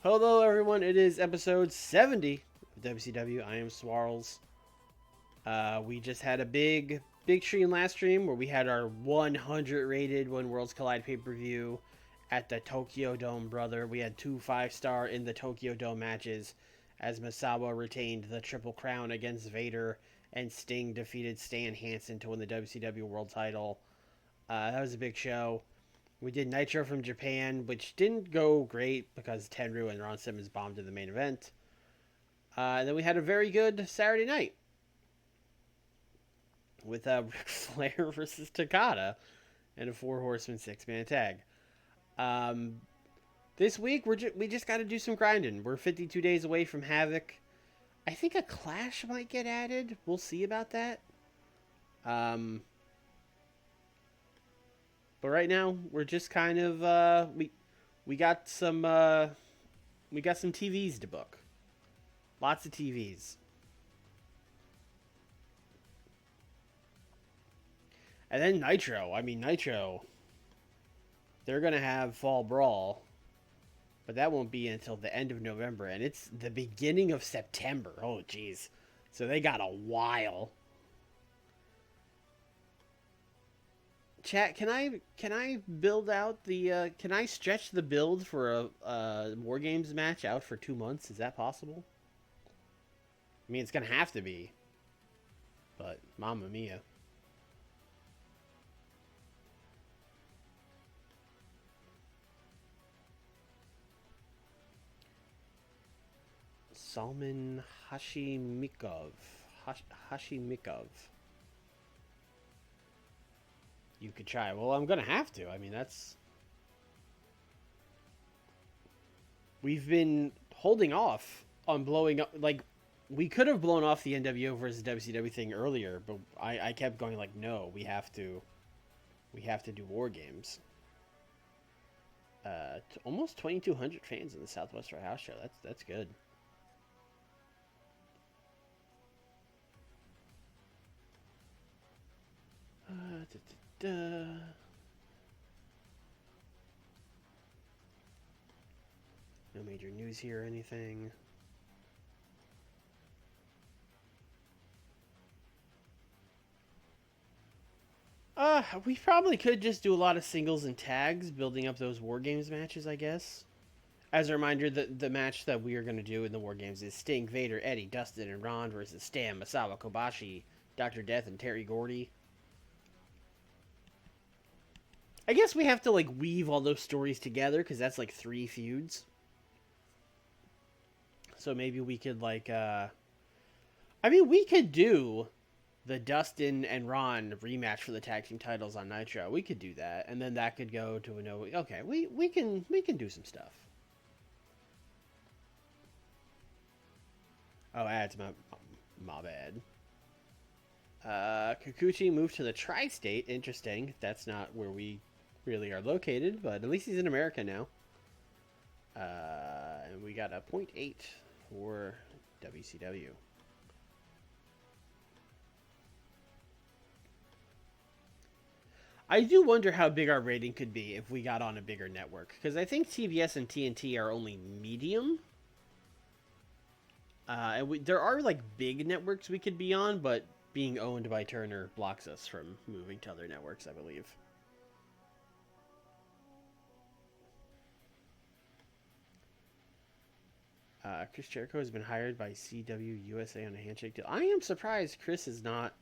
Hello, everyone. It is episode 70 of WCW. I am Swarls. We just had a big stream last stream where we had our 100 rated When Worlds Collide pay per view at the Tokyo Dome, brother. We had two 5-star in the Tokyo Dome matches as Misawa retained the Triple Crown against Vader and Sting defeated Stan Hansen to win the WCW World title. That was a big show. We did Nitro from Japan, which didn't go great because Tenryu and Ron Simmons bombed in the main event. And then we had a very good Saturday night with Ric Flair versus Takada and a 4 Horseman 6-man tag. Um, this week we just got to do some grinding. We're 52 days away from Havoc. I think a Clash might get added. We'll see about that. But right now we're just kind of we got some TVs to book. Lots of TVs. And then Nitro. I mean, Nitro. They're going to have Fall Brawl. But that won't be until the end of November. And it's the beginning of September. Oh, jeez. So they got a while. Chat, can I build out the can I stretch the build for a War Games match out for 2 months? Is that possible? I mean, it's gonna have to be. But Mamma Mia. Salman Hashimikov. Hashimikov. You could try. Well, I'm gonna have to. I mean, that's. We've been holding off on blowing up. Like, we could have blown off the NWO versus WCW thing earlier, but I kept going like, no, we have to do War Games. Almost 2,200 fans in the Southwest for a house show. That's good. No major news here or anything. We probably could just do a lot of singles and tags, building up those War Games matches, I guess. As a reminder, the match that we are going to do in the War Games is Sting, Vader, Eddie, Dustin, and Ron versus Stan, Misawa, Kobashi, Dr. Death, and Terry Gordy. I guess we have to, like, weave all those stories together, because that's, like, 3 feuds. So maybe we could, like, I mean, we could do the Dustin and Ron rematch for the tag team titles on Nitro. We could do that, and then that could go to a no. Okay, we can do some stuff. Oh, ads, my bad. Kikuchi moved to the tri-state. Interesting. That's not where we really are located, but at least he's in America now. And we got a 0.8 for WCW. I do wonder how big our rating could be if we got on a bigger network, because I think TBS and TNT are only medium. And there are like big networks we could be on, but being owned by Turner blocks us from moving to other networks, I believe. Chris Jericho has been hired by CW USA on a handshake deal. I am surprised Chris is not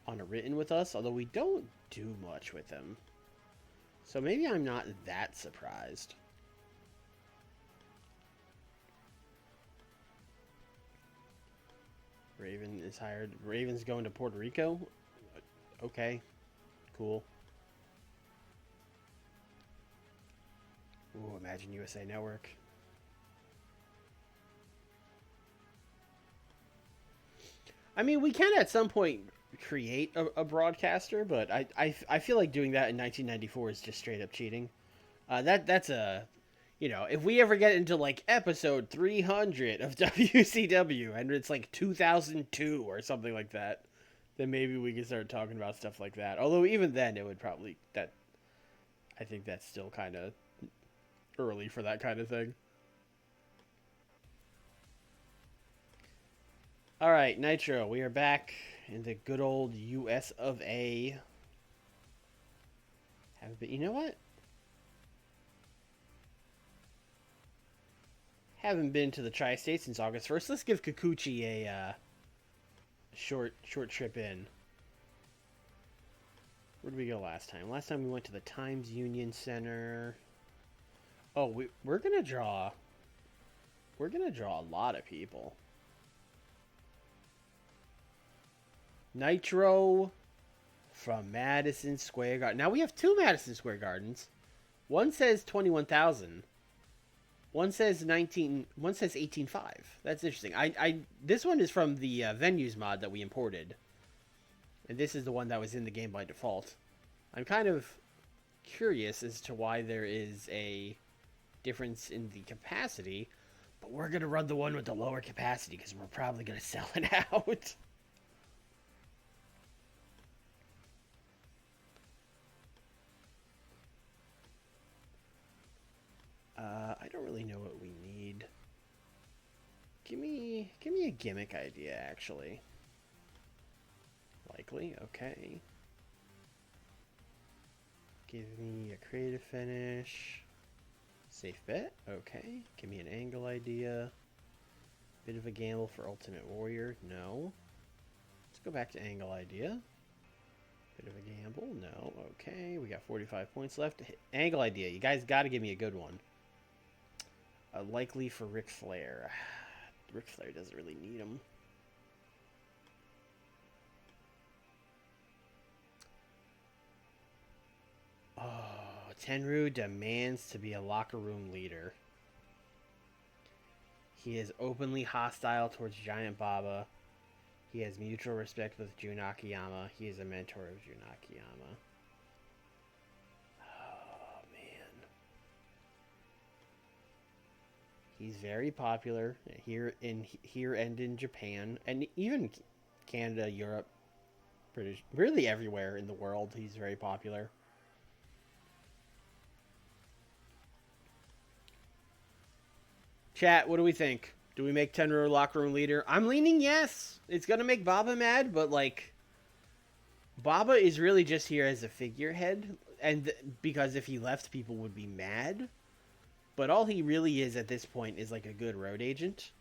on a written with us, although we don't do much with him. So maybe I'm not that surprised. Raven is hired. Raven's going to Puerto Rico? Okay. Cool. Ooh, Imagine USA Network. I mean, we can at some point create a broadcaster, but I feel like doing that in 1994 is just straight up cheating. That's a, you know, if we ever get into like episode 300 of WCW and it's like 2002 or something like that, then maybe we can start talking about stuff like that. Although even then, it would probably I think that's still kind of early for that kind of thing. All right, Nitro. We are back in the good old U.S. of A. Haven't been. You know what? Haven't been to the Tri-State since August 1st. Let's give Kikuchi a short trip in. Where did we go last time? Last time we went to the Times Union Center. Oh, we're gonna draw. We're gonna draw a lot of people. Nitro from Madison Square Garden. Now we have two Madison Square Gardens. One says 21,000. One says 19. One says 18.5. That's interesting. This one is from the venues mod that we imported, and this is the one that was in the game by default. I'm kind of curious as to why there is a difference in the capacity, but we're gonna run the one with the lower capacity because we're probably gonna sell it out. I don't really know what we need. Give me a gimmick idea, actually. Likely, okay. Give me a creative finish. Safe bet, okay. Give me an angle idea. Bit of a gamble for Ultimate Warrior, no. Let's go back to angle idea. Bit of a gamble, no, okay. We got 45 points left. Angle idea, you guys gotta give me a good one. Likely for Ric Flair. Ric Flair doesn't really need him. Oh, Tenryu demands to be a locker room leader. He is openly hostile towards Giant Baba. He has mutual respect with Jun Akiyama. He is a mentor of Jun Akiyama. Oh, man. He's very popular here and in Japan, and even Canada, Europe, British, really everywhere in the world. He's very popular. Chat, what do we think? Do we make Tenryu locker room leader? I'm leaning yes. It's gonna make Baba mad, but like, Baba is really just here as a figurehead, and because if he left, people would be mad. But all he really is at this point is like a good road agent.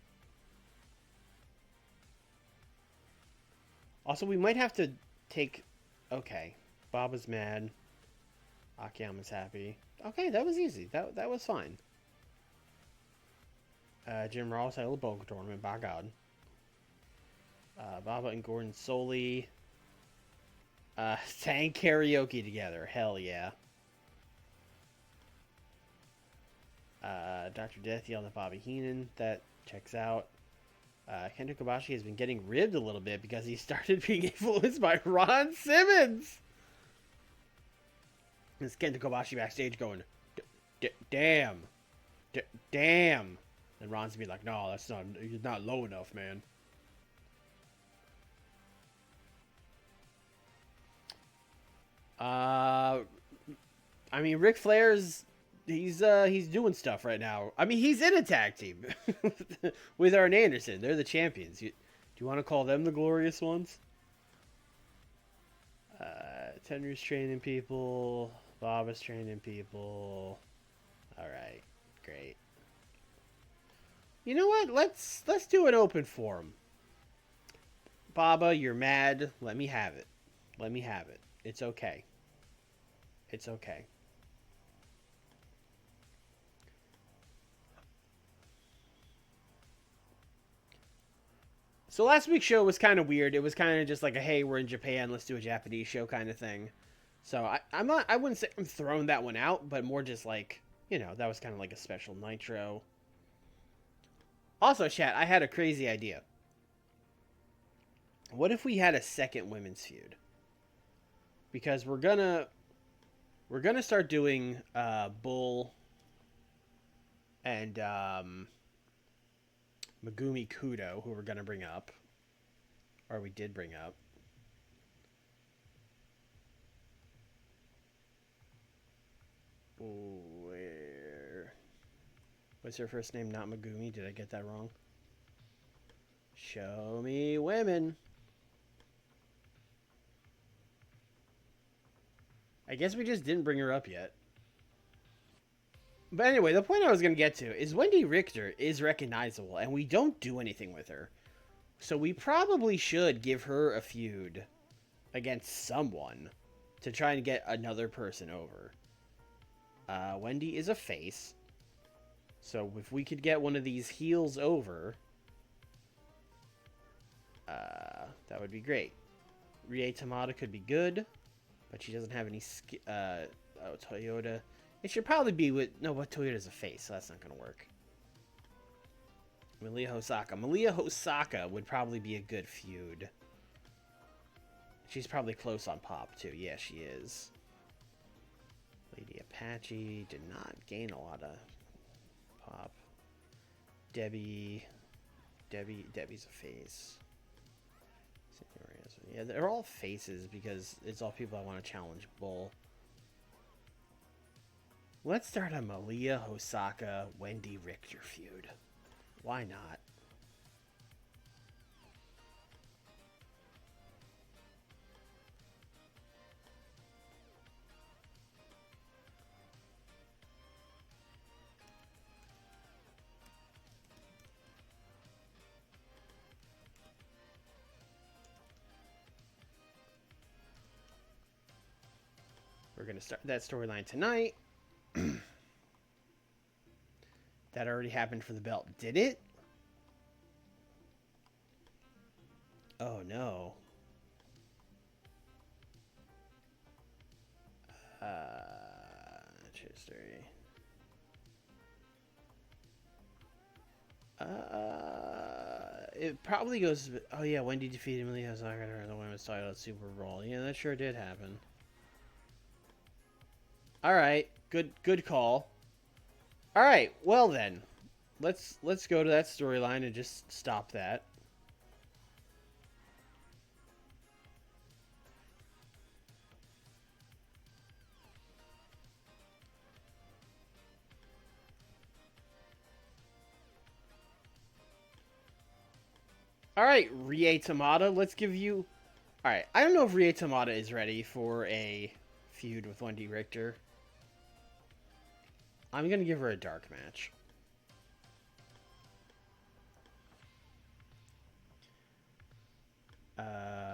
Also, we might have to take. Okay, Baba's mad. Akiyama's happy. Okay, that was easy. That was fine. Jim Ross had a Boca tournament. By God. Baba and Gordon Soley sang karaoke together. Hell yeah. Dr. Death yelled at Bobby Heenan. That checks out. Kento Kobashi has been getting ribbed a little bit because he started being influenced by Ron Simmons. It's Kento Kobashi backstage going, damn. Damn. And Ron's be like, no, that's not, he's not low enough, man. I mean, Ric Flair's he's doing stuff right now. I mean, he's in a tag team with Arn Anderson. They're the champions. Do you want to call them the glorious ones? Tenryu's training people. Baba's training people. All right, great. You know what? Let's do an open forum. Baba, you're mad. Let me have it. Let me have it. It's okay. It's okay. So last week's show was kind of weird. It was kind of just like a hey, we're in Japan, let's do a Japanese show kind of thing. So I'm not. I wouldn't say I'm throwing that one out, but more just like that was kind of like a special Nitro. Also, chat, I had a crazy idea. What if we had a second women's feud? Because we're gonna start doing Bull and Megumi Kudo, who we're gonna bring up, or we did bring up. Where? What's her first name? Not Megumi. Did I get that wrong? Show me women. I guess we just didn't bring her up yet. But anyway, the point I was going to get to is Wendy Richter is recognizable, and we don't do anything with her. So we probably should give her a feud against someone to try and get another person over. Wendy is a face. So if we could get one of these heels over, that would be great. Rie Tamada could be good, but she doesn't have any Toyota. It should probably be with... No, but Toyota's a face, so that's not going to work. Malia Hosaka. Malia Hosaka would probably be a good feud. She's probably close on pop, too. Yeah, she is. Lady Apache did not gain a lot of pop. Debbie's a face. Yeah, they're all faces because it's all people I want to challenge Bull. Let's start a Malia Hosaka Wendy Richter feud. Why not? We're going to start that storyline tonight. That already happened for the belt. Did it? Oh, no. History. It probably goes... Oh, yeah, Wendy defeated Malia Hosaka in the women's title at Super Bowl. Yeah, that sure did happen. Alright, good call. Alright, well then. Let's go to that storyline and just stop that. Alright, Rie Tamada, let's give you... Alright, I don't know if Rie Tamada is ready for a feud with Wendy Richter. I'm going to give her a dark match.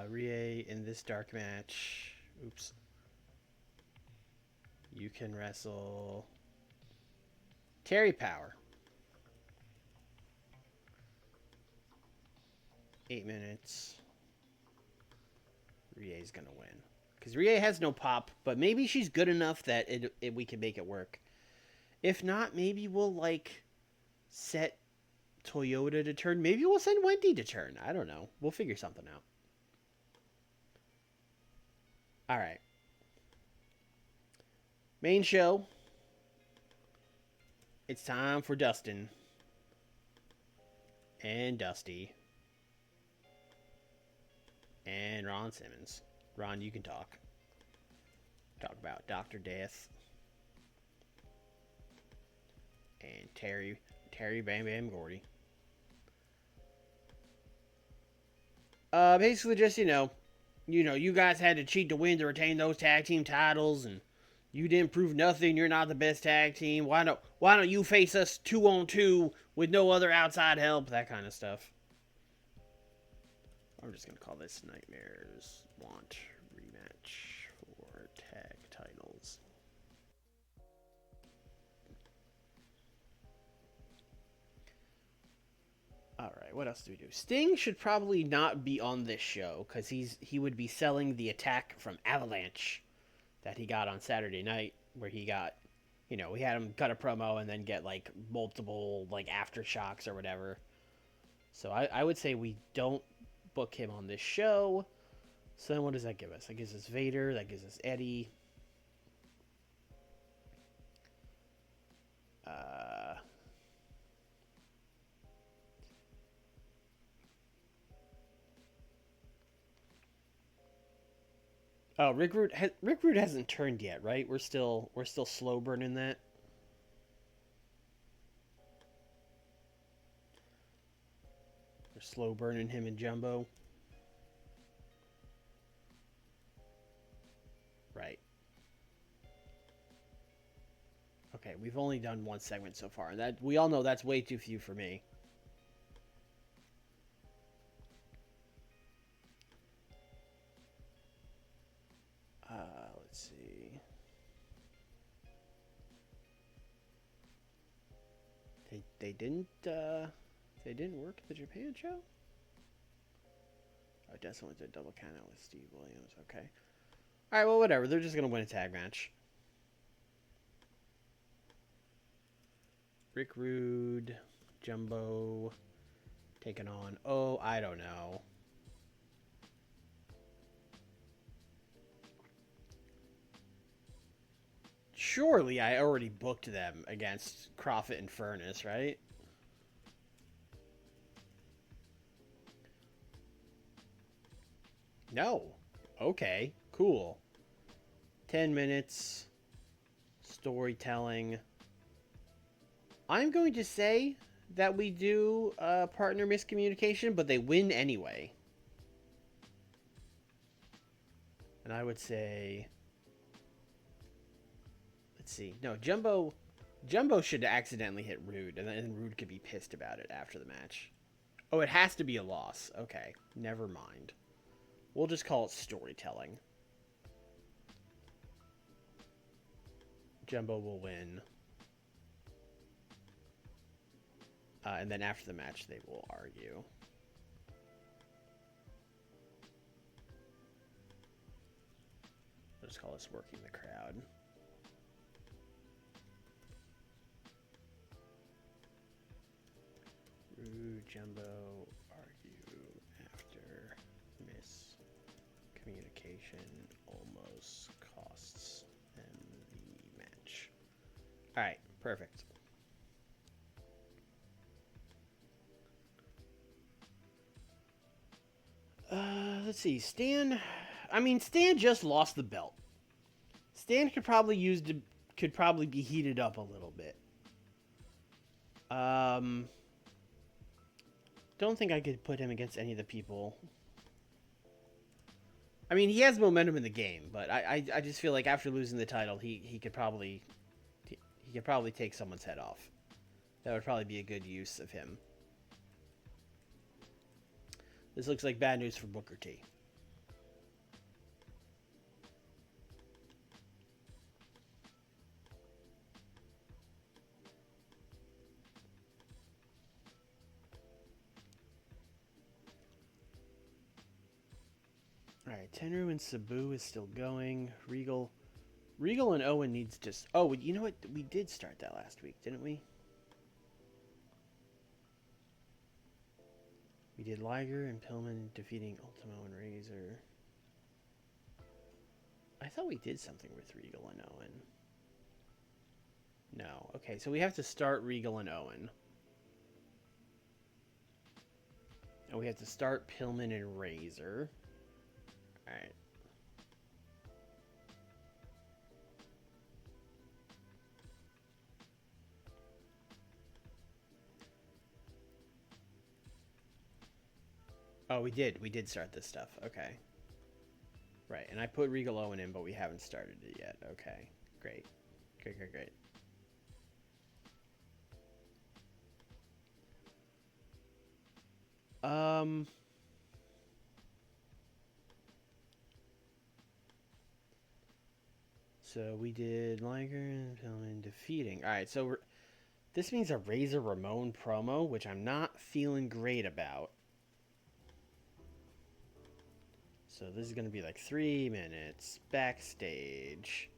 Rie in this dark match. Oops. You can wrestle Terry Power. 8 minutes. Rie's going to win. Because Rie has no pop, but maybe she's good enough that we can make it work. If not, maybe we'll, like, set Toyota to turn. Maybe we'll send Wendy to turn. I don't know. We'll figure something out. Alright. Main show. It's time for Dustin. And Dusty. And Ron Simmons. Ron, you can talk. Talk about Dr. Death. And Terry Bam Bam Gordy. Basically just, you guys had to cheat to win to retain those tag team titles, and you didn't prove nothing. You're not the best tag team. Why don't you face us 2-on-2 with no other outside help? That kind of stuff. I'm just gonna call this Nightmares Want rematch for tag titles. Alright, what else do we do? Sting should probably not be on this show, because he would be selling the attack from Avalanche that he got on Saturday night, where he got, we had him cut a promo and then get, like, multiple, like, aftershocks or whatever. So I would say we don't book him on this show. So then what does that give us? That gives us Vader, that gives us Eddie. Oh, Rick Rude hasn't turned yet, right? We're still slow burning that. We're slow burning him and Jumbo. Right. Okay, we've only done one segment so far, and that we all know that's way too few for me. Let's see. They didn't work at the Japan show? Oh, Dessa went to a double count out with Steve Williams. Okay. Alright, well, whatever. They're just going to win a tag match. Rick Rude, Jumbo, taking on, oh, I don't know. Surely I already booked them against Crawford and Furnace, right? No. Okay, cool. 10 minutes. Storytelling. I'm going to say that we do partner miscommunication, but they win anyway. And I would say... Let's see. No, Jumbo should accidentally hit Rude, and then Rude could be pissed about it after the match. Oh, it has to be a loss. Okay, never mind. We'll just call it storytelling. Jumbo will win. And then after the match, they will argue. Let's call this working the crowd. Rude, Jumbo, argue after miscommunication almost costs them the match. Alright, perfect. Let's see. Stan just lost the belt. Stan could probably be heated up a little bit. Don't think I could put him against any of the people. I mean, he has momentum in the game, but I just feel like after losing the title, he could probably take someone's head off. That would probably be a good use of him. This looks like bad news for Booker T. Alright, Tenru and Sabu is still going. Regal and Owen needs to... Oh, you know what? We did start that last week, didn't we? We did Liger and Pillman defeating Ultimo and Razor. I thought we did something with Regal and Owen. No. Okay, so we have to start Regal and Owen. And we have to start Pillman and Razor. Alright. Oh, we did. We did start this stuff. Okay. Right, and I put Regal Owen in, but we haven't started it yet. Okay. Great. Great. So we did Liger and Pillman defeating. Alright, so this means a Razor Ramon promo, which I'm not feeling great about. So this is going to be like 3 minutes backstage.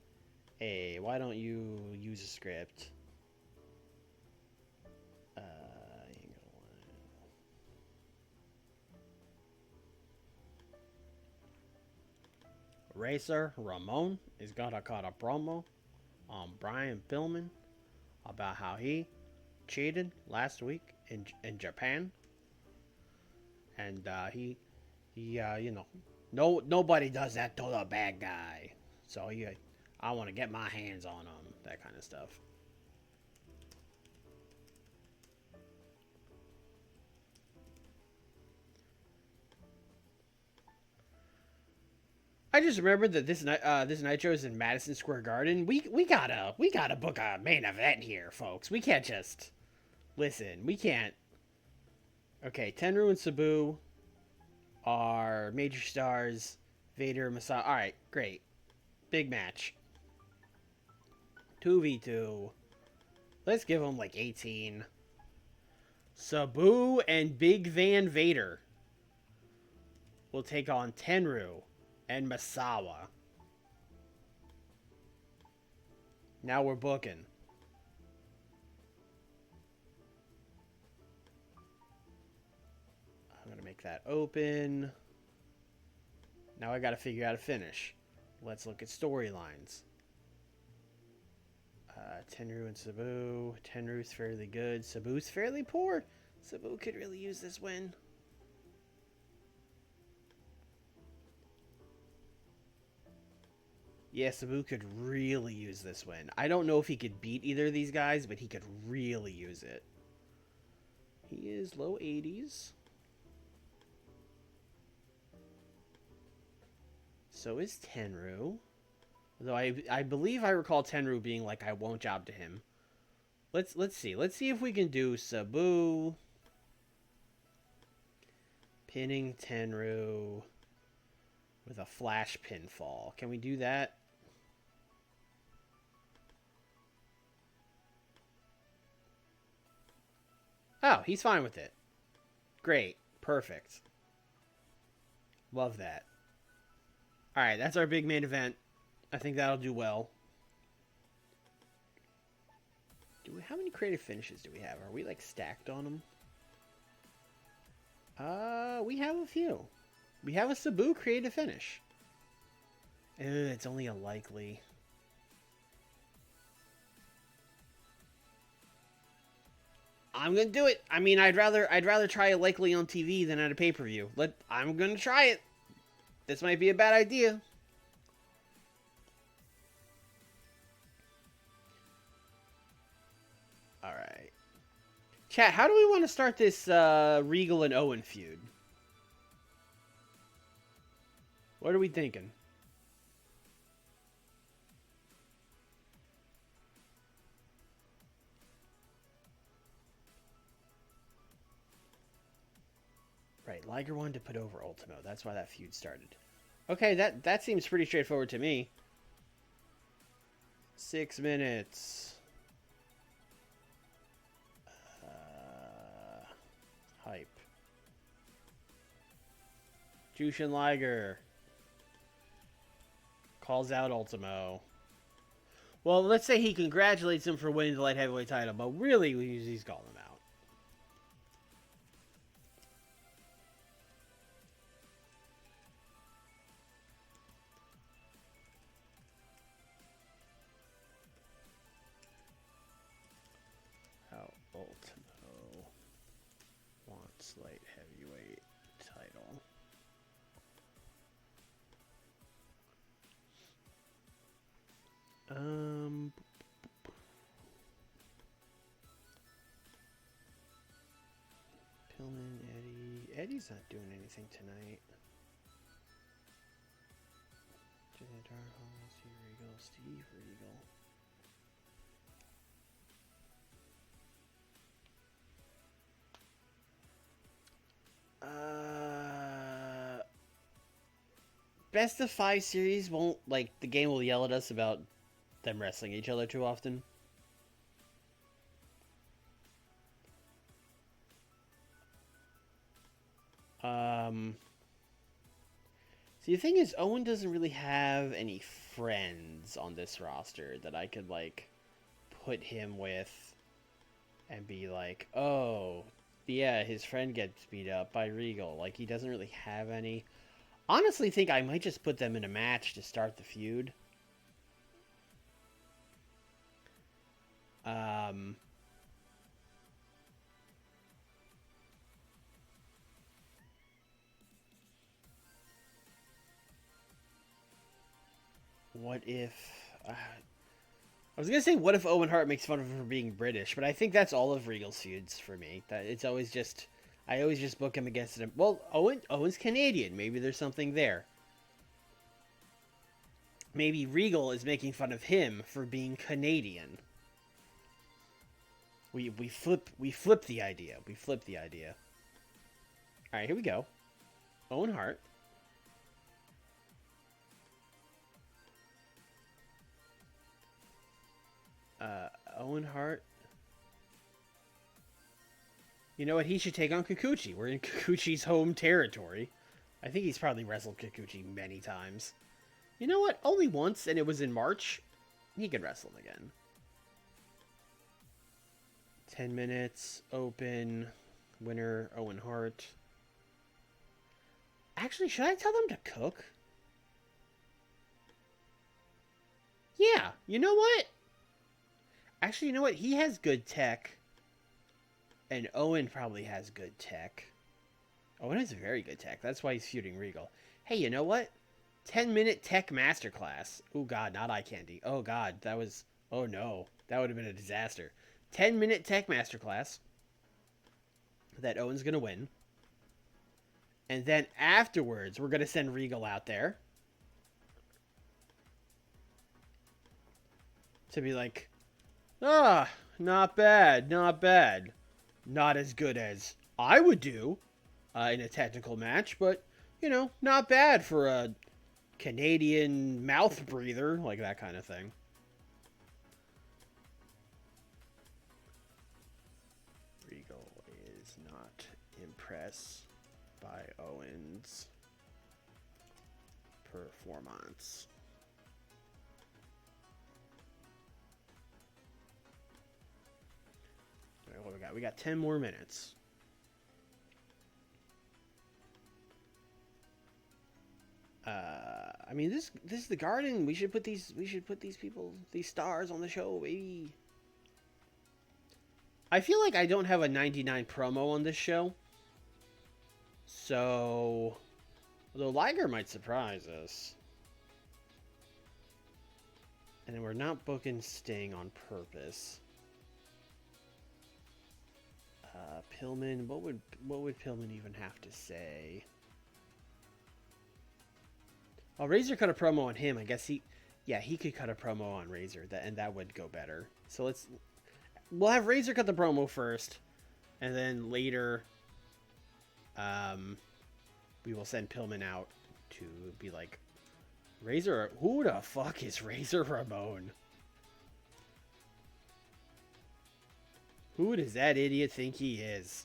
Hey, why don't you use a script? Razor Ramon is going to cut a promo on Brian Pillman about how he cheated last week in Japan. And you know, nobody does that to the bad guy. So I want to get my hands on him. That kind of stuff. I just remembered that this Nitro is in Madison Square Garden. We gotta book a main event here, folks. We can't just listen. We can't. Okay, Tenru and Sabu are major stars. Vader, Messiah. All right, great, big match. 2v2. Let's give them like 18. Sabu and Big Van Vader will take on Tenru and Masawa. Now we're booking. I'm going to make that open. Now I got to figure out a finish. Let's look at storylines. Tenru and Sabu. Tenru's fairly good. Sabu's fairly poor. Sabu could really use this win. Yeah, Sabu could really use this win. I don't know if he could beat either of these guys, but he could really use it. He is low 80s. So is Tenru. Though I believe I recall Tenru being like, I won't job to him. Let's see. Let's see if we can do Sabu pinning Tenru with a flash pinfall. Can we do that? Oh, he's fine with it. Great. Perfect. Love that. Alright, that's our big main event. I think that'll do well. How many creative finishes do we have? Are we like stacked on them? We have a few. We have a Sabu creative finish. It's only a likely. I'm gonna do it. I mean, I'd rather try a likely on TV than at a pay-per-view. I'm gonna try it. This might be a bad idea. All right. Chat, how do we want to start this Regal and Owen feud? What are we thinking? Right, Liger wanted to put over Ultimo. That's why that feud started. Okay, that seems pretty straightforward to me. 6 minutes. Hype. Jushin Liger calls out Ultimo. Well, let's say he congratulates him for winning the light heavyweight title, but really he's calling him out. Ultimo wants light heavyweight title. Pillman, Eddie. Eddie's not doing anything tonight. Steve Regal. Best of 5 series won't, like, the game will yell at us about them wrestling each other too often. See, the thing is, Owen doesn't really have any friends on this roster that I could, like, put him with and be like, oh, yeah, his friend gets beat up by Regal. Like, he doesn't really have any. Honestly, think I might just put them in a match to start the feud. What if... I was going to say, what if Owen Hart makes fun of him for being British? But I think that's all of Regal's feuds for me. That it's always just... I always just book him against him. Well, Owen's Canadian. Maybe there's something there. maybe Regal is making fun of him for being Canadian. We flip the idea. We flip the idea. All right, here we go. Owen Hart. Owen Hart. You know what? He should take on Kikuchi. We're in Kikuchi's home territory. I think he's probably wrestled Kikuchi many times. You know what? Only once, and it was in March. He could wrestle him again. 10 minutes, open, winner, Owen Hart. Actually, should I tell them to cook? Yeah, you know what? Actually, you know what? He has good tech. And Owen probably has good tech. Owen has very good tech. That's why he's feuding Regal. Hey, you know what? 10-minute tech masterclass. Oh, God, not eye candy. Oh, God, that was... Oh, no. That would have been a disaster. 10-minute tech masterclass that Owen's going to win. And then afterwards, we're going to send Regal out there to be like, ah, not bad, not bad. Not as good as I would do in a technical match, but, you know, not bad for a Canadian mouth breather, like that kind of thing. Regal is not impressed by Owen's performance. All right, what we got? We got 10 more minutes. I mean, this is the Garden. We should put these people, these stars on the show, baby. I feel like I don't have a 99 promo on this show. So, although Liger might surprise us. And then we're not booking Sting on purpose. Pillman, what would Pillman even have to say? Oh, Razor cut a promo on him. I guess he could cut a promo on Razor, and that would go better. So we'll have Razor cut the promo first, and then later, we will send Pillman out to be like, Razor, who the fuck is Razor Ramon? Who does that idiot think he is?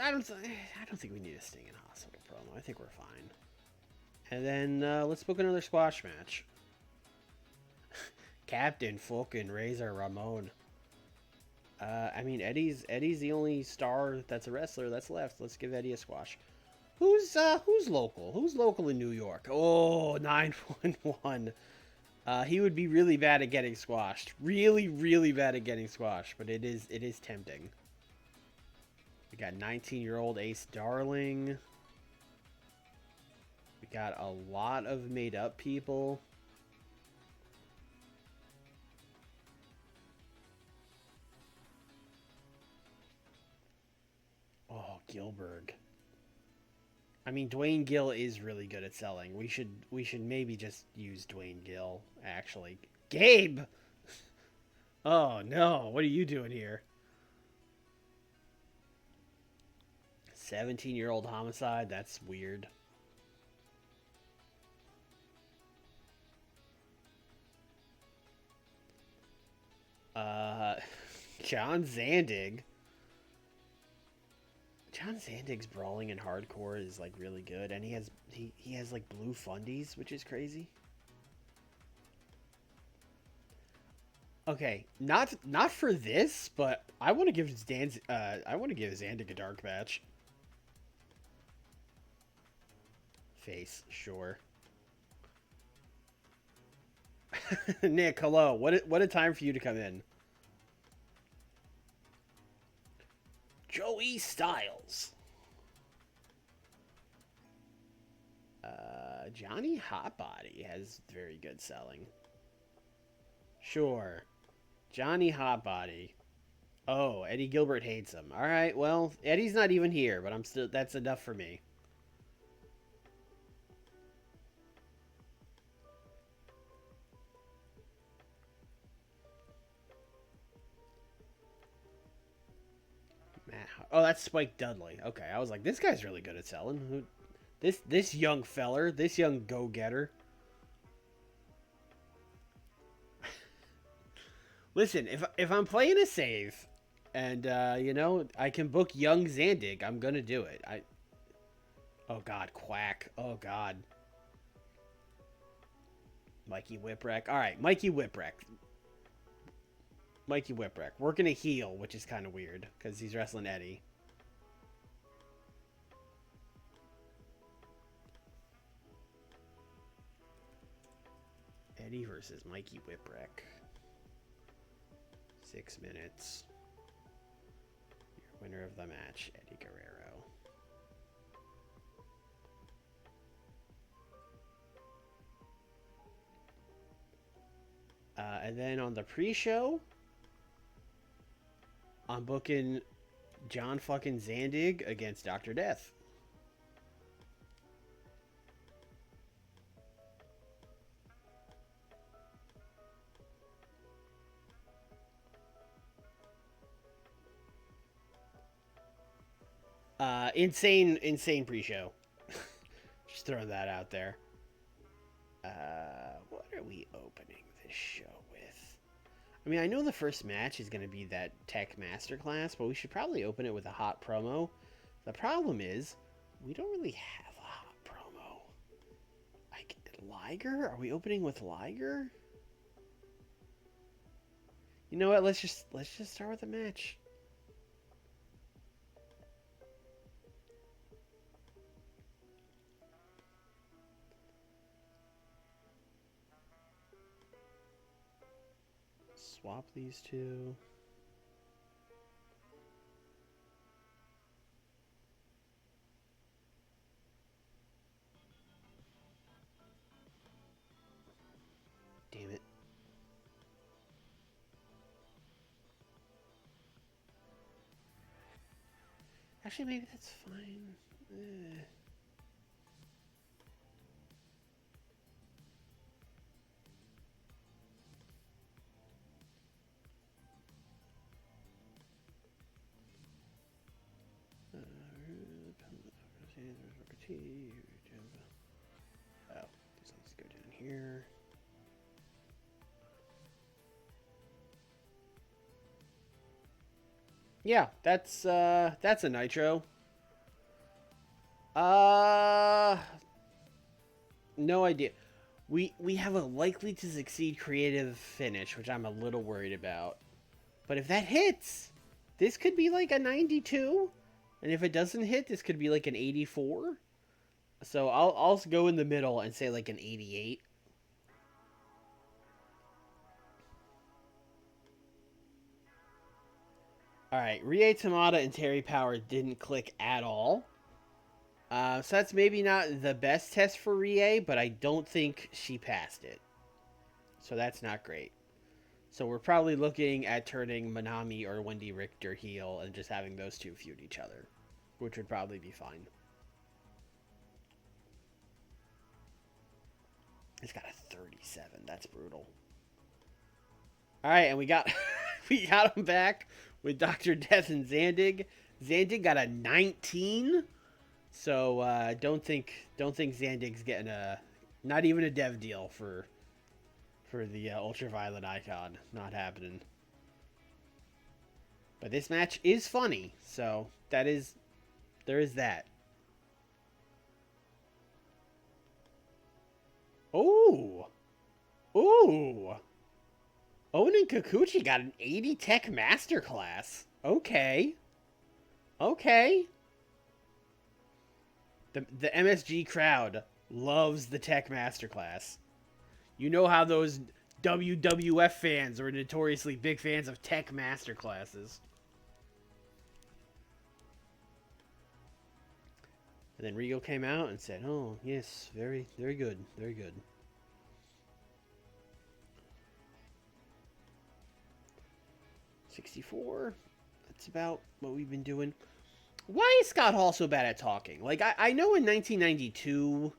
I don't think we need a Sting in Hospital promo. I think we're fine. And then let's book another squash match. Captain fucking Razor Ramon. I mean, Eddie's the only star that's a wrestler that's left. Let's give Eddie a squash. Who's local? Who's local in New York? Oh, 911. He would be really bad at getting squashed. Really, really bad at getting squashed. But it is tempting. We got 19-year-old Ace Darling. We got a lot of made-up people. Oh, Gilbert. I mean, Dwayne Gill is really good at selling. We should maybe just use Dwayne Gill, actually. Gabe! Oh, no. What are you doing here? 17-year-old Homicide? That's weird. John Zandig. John Zandig's brawling in hardcore is like really good, and he has like blue fundies, which is crazy. Okay, not for this, but I want to give Zandig a dark match. Face, sure. Nick, hello. What a time for you to come in. Joey Styles. Johnny Hotbody has very good selling. Sure. Johnny Hotbody. Oh, Eddie Gilbert hates him. All right, well, Eddie's not even here, but I'm still. That's enough for me. Matt, oh, that's Spike Dudley. Okay, I was like, this guy's really good at selling. This young feller, this young go-getter. Listen, if I'm playing a save, and I can book young Zandig, I'm gonna do it. Oh God, Quack. Oh God. Mikey Whipwreck. All right, Mikey Whipwreck. Mikey Whipwreck. Working a heel, which is kind of weird because he's wrestling Eddie. Eddie versus Mikey Whipwreck. 6 minutes. Your winner of the match, Eddie Guerrero. And then on the pre-show, I'm booking John fucking Zandig against Dr. Death. Insane pre-show. Just throwing that out there. What are we opening this show with? I mean, I know the first match is going to be that Tech Masterclass, but we should probably open it with a hot promo. The problem is, we don't really have a hot promo. Like, Liger? Are we opening with Liger? You know what? Let's just start with the match. Swap these two. Damn it. Actually, maybe that's fine. Oh, these things go down here. Yeah, that's a Nitro. No idea. We have a likely to succeed creative finish, which I'm a little worried about. But if that hits, this could be like a 92, and if it doesn't hit, this could be like an 84. So I'll go in the middle and say like an 88. All right, Rie Tamada and Terry Power didn't click at all. So that's maybe not the best test for Rie, but I don't think she passed it. So that's not great. So we're probably looking at turning Manami or Wendy Richter heel and just having those two feud each other, which would probably be fine. It's got a 37. That's brutal. All right, and we got him back with Dr. Death and Zandig. Zandig got a 19. So don't think Zandig's getting not even a dev deal for the ultraviolet icon. Not happening. But this match is funny, so there is that. Ooh. Ooh. Owen and Kikuchi got an 80 Tech Masterclass. Okay. Okay. The MSG crowd loves the Tech Masterclass. You know how those WWF fans are notoriously big fans of Tech Masterclasses. And then Regal came out and said, "Oh, yes, very, very good, very good." 64. That's about what we've been doing. Why is Scott Hall so bad at talking? Like, I know in 1992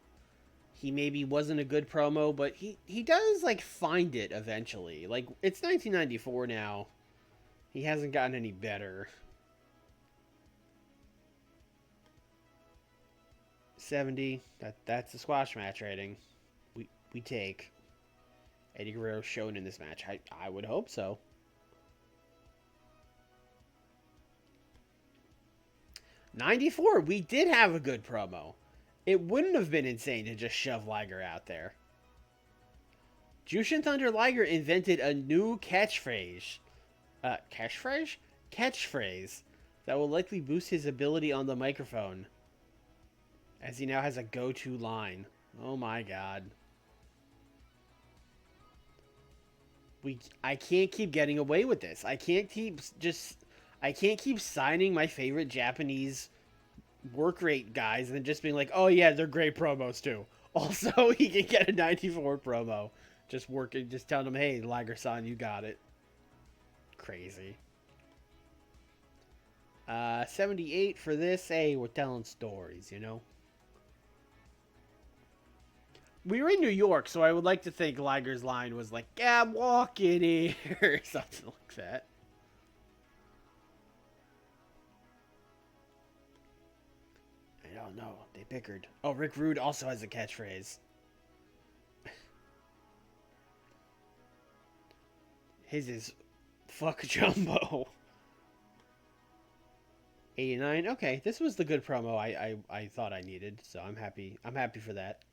he maybe wasn't a good promo, but he does, like, find it eventually. Like, it's 1994 now. He hasn't gotten any better. 70. That's the squash match rating. We take. Eddie Guerrero shown in this match. I would hope so. 94. We did have a good promo. It wouldn't have been insane to just shove Liger out there. Jushin Thunder Liger invented a new catchphrase. Catchphrase? Catchphrase that will likely boost his ability on the microphone, as he now has a go-to line. Oh my god. I can't keep getting away with this. I can't keep signing my favorite Japanese work rate guys and then just being like, "Oh yeah, they're great promos too." Also, he can get a 94 promo. Just working, just telling him, "Hey, Liger-san, you got it." Crazy. 78 for this. Hey, we're telling stories, you know? We were in New York, so I would like to think Liger's line was like, "Yeah, I'm walking here," or something like that. I don't know. They bickered. Oh, Rick Rude also has a catchphrase. His is "fuck Jumbo." 89. Okay, this was the good promo I thought I needed, so I'm happy. I'm happy for that.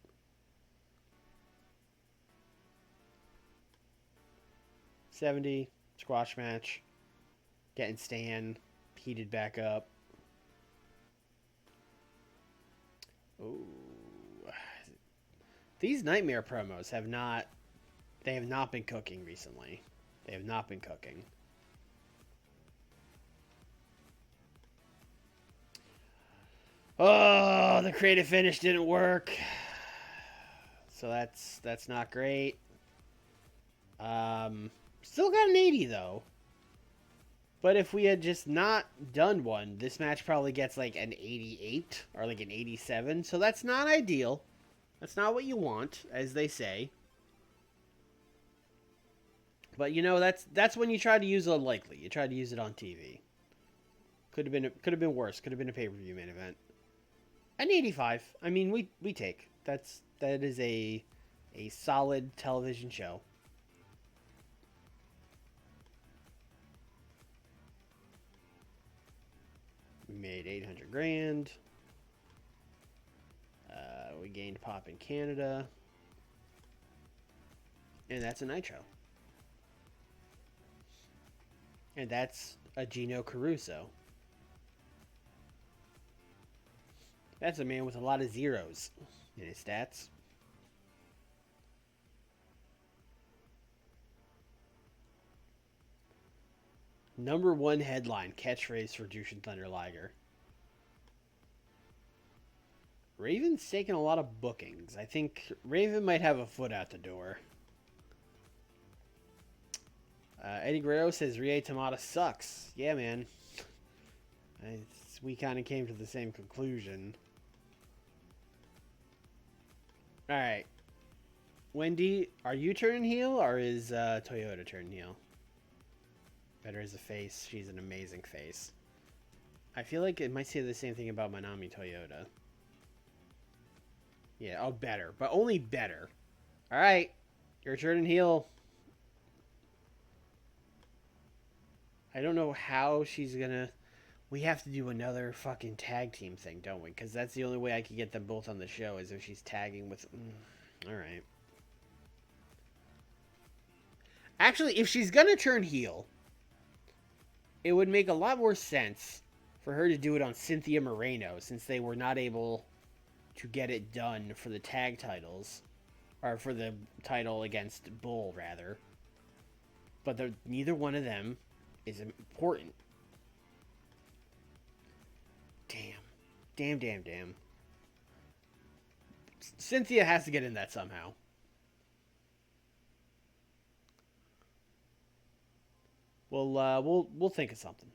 70. Squash match. Getting Stan heated back up. Ooh. These Nightmare promos have not been cooking recently. They have not been cooking. Oh, the creative finish didn't work. So that's not great. Still got an 80 though. But if we had just not done one, this match probably gets like an 88 or like an 87. So that's not ideal. That's not what you want, as they say. But you know, that's when you try to use unlikely. You try to use it on TV. Could have been worse. Could have been a pay-per-view main event. An 85. I mean, we take. That is a solid television show. We made 800 grand. We gained pop in Canada. And that's a Nitro. And that's a Gino Caruso. That's a man with a lot of zeros in his stats. Number one headline catchphrase for Jushin Thunder Liger. Raven's taking a lot of bookings. I think Raven might have a foot out the door. Eddie Guerrero says Rie Tamata sucks. Yeah, man. We kind of came to the same conclusion. Alright. Wendy, are you turning heel or is Toyota turning heel? Better as a face. She's an amazing face. I feel like it might say the same thing about Manami Toyota. Yeah, oh, better. But only better. Alright. You're turning heel. I don't know how she's gonna... We have to do another fucking tag team thing, don't we? Because that's the only way I could get them both on the show is if she's tagging with... Alright. Actually, if she's gonna turn heel, it would make a lot more sense for her to do it on Cynthia Moreno, since they were not able to get it done for the tag titles. Or for the title against Bull, rather. But neither one of them is important. Damn. Cynthia has to get in that somehow. We'll think of something.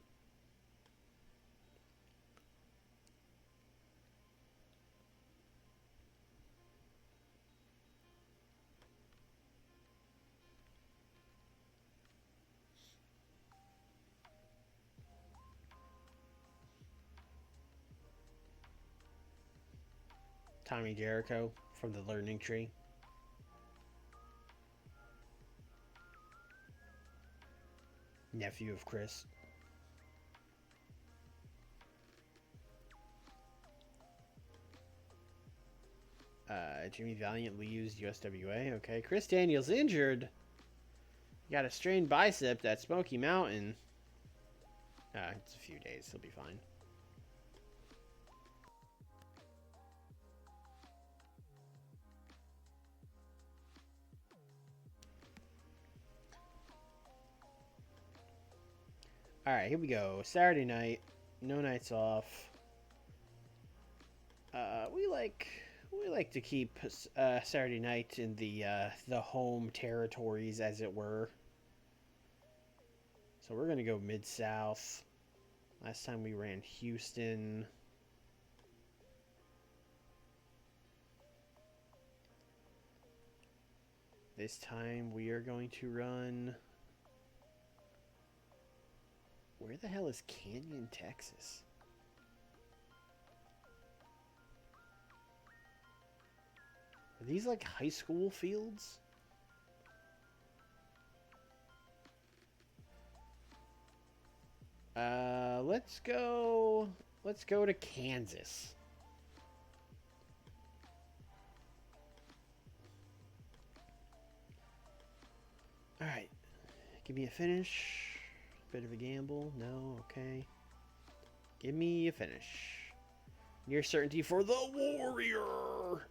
Tommy Jericho from the Learning Tree. Nephew of Chris. Jimmy Valiant we used USWA. Okay. Chris Daniels injured. Got a strained bicep at Smoky Mountain. It's a few days. He'll be fine. All right, here we go. Saturday night, no nights off. We like to keep Saturday night in the home territories, as it were. So we're gonna go Mid South. Last time we ran Houston. This time we are going to run. Where the hell is Canyon, Texas? Are these like high school fields? Let's go to Kansas. All right. Give me a finish. Bit of a gamble. No, okay. Give me a finish. Near certainty for the Warrior.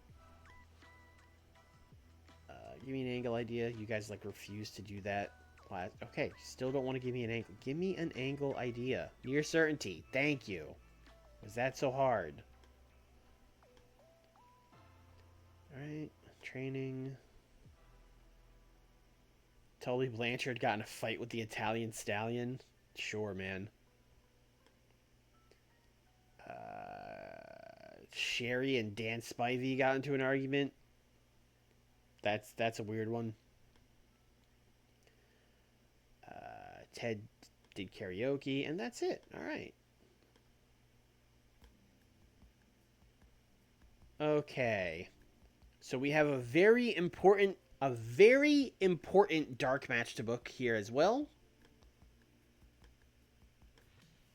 Give me an angle idea. You guys like refuse to do that. Okay, still don't want to give me an angle. Give me an angle idea. Near certainty. Thank you. Was that so hard? Alright. Training. Tully Blanchard got in a fight with the Italian Stallion. Sure, man. Sherry and Dan Spivey got into an argument. That's a weird one. Ted did karaoke, and that's it. All right. Okay. So we have a very important dark match to book here as well.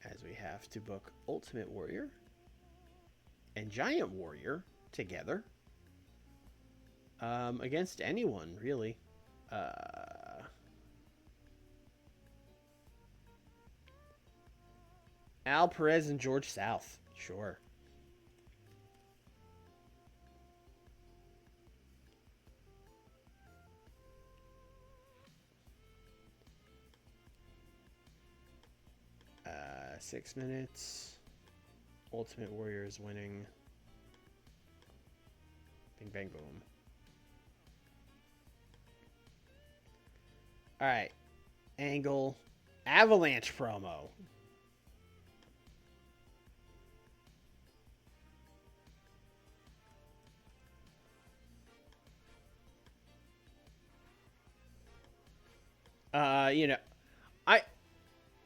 As we have to book Ultimate Warrior and Giant Warrior together. Against anyone, really. Al Perez and George South. Sure. Uh, 6 minutes. Ultimate Warrior is winning. Bing, bang, boom. All right. Angle. Avalanche promo.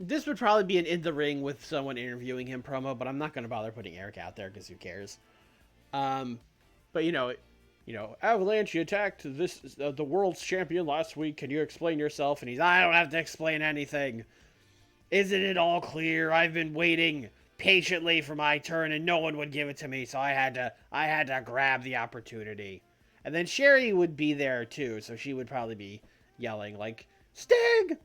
This would probably be an in the ring with someone interviewing him promo, but I'm not going to bother putting Eric out there because who cares? But Avalanche attacked the world's champion last week. Can you explain yourself? And I don't have to explain anything. Isn't it all clear? I've been waiting patiently for my turn, and no one would give it to me, so I had to grab the opportunity. And then Sherry would be there too, so she would probably be yelling like, "Sting!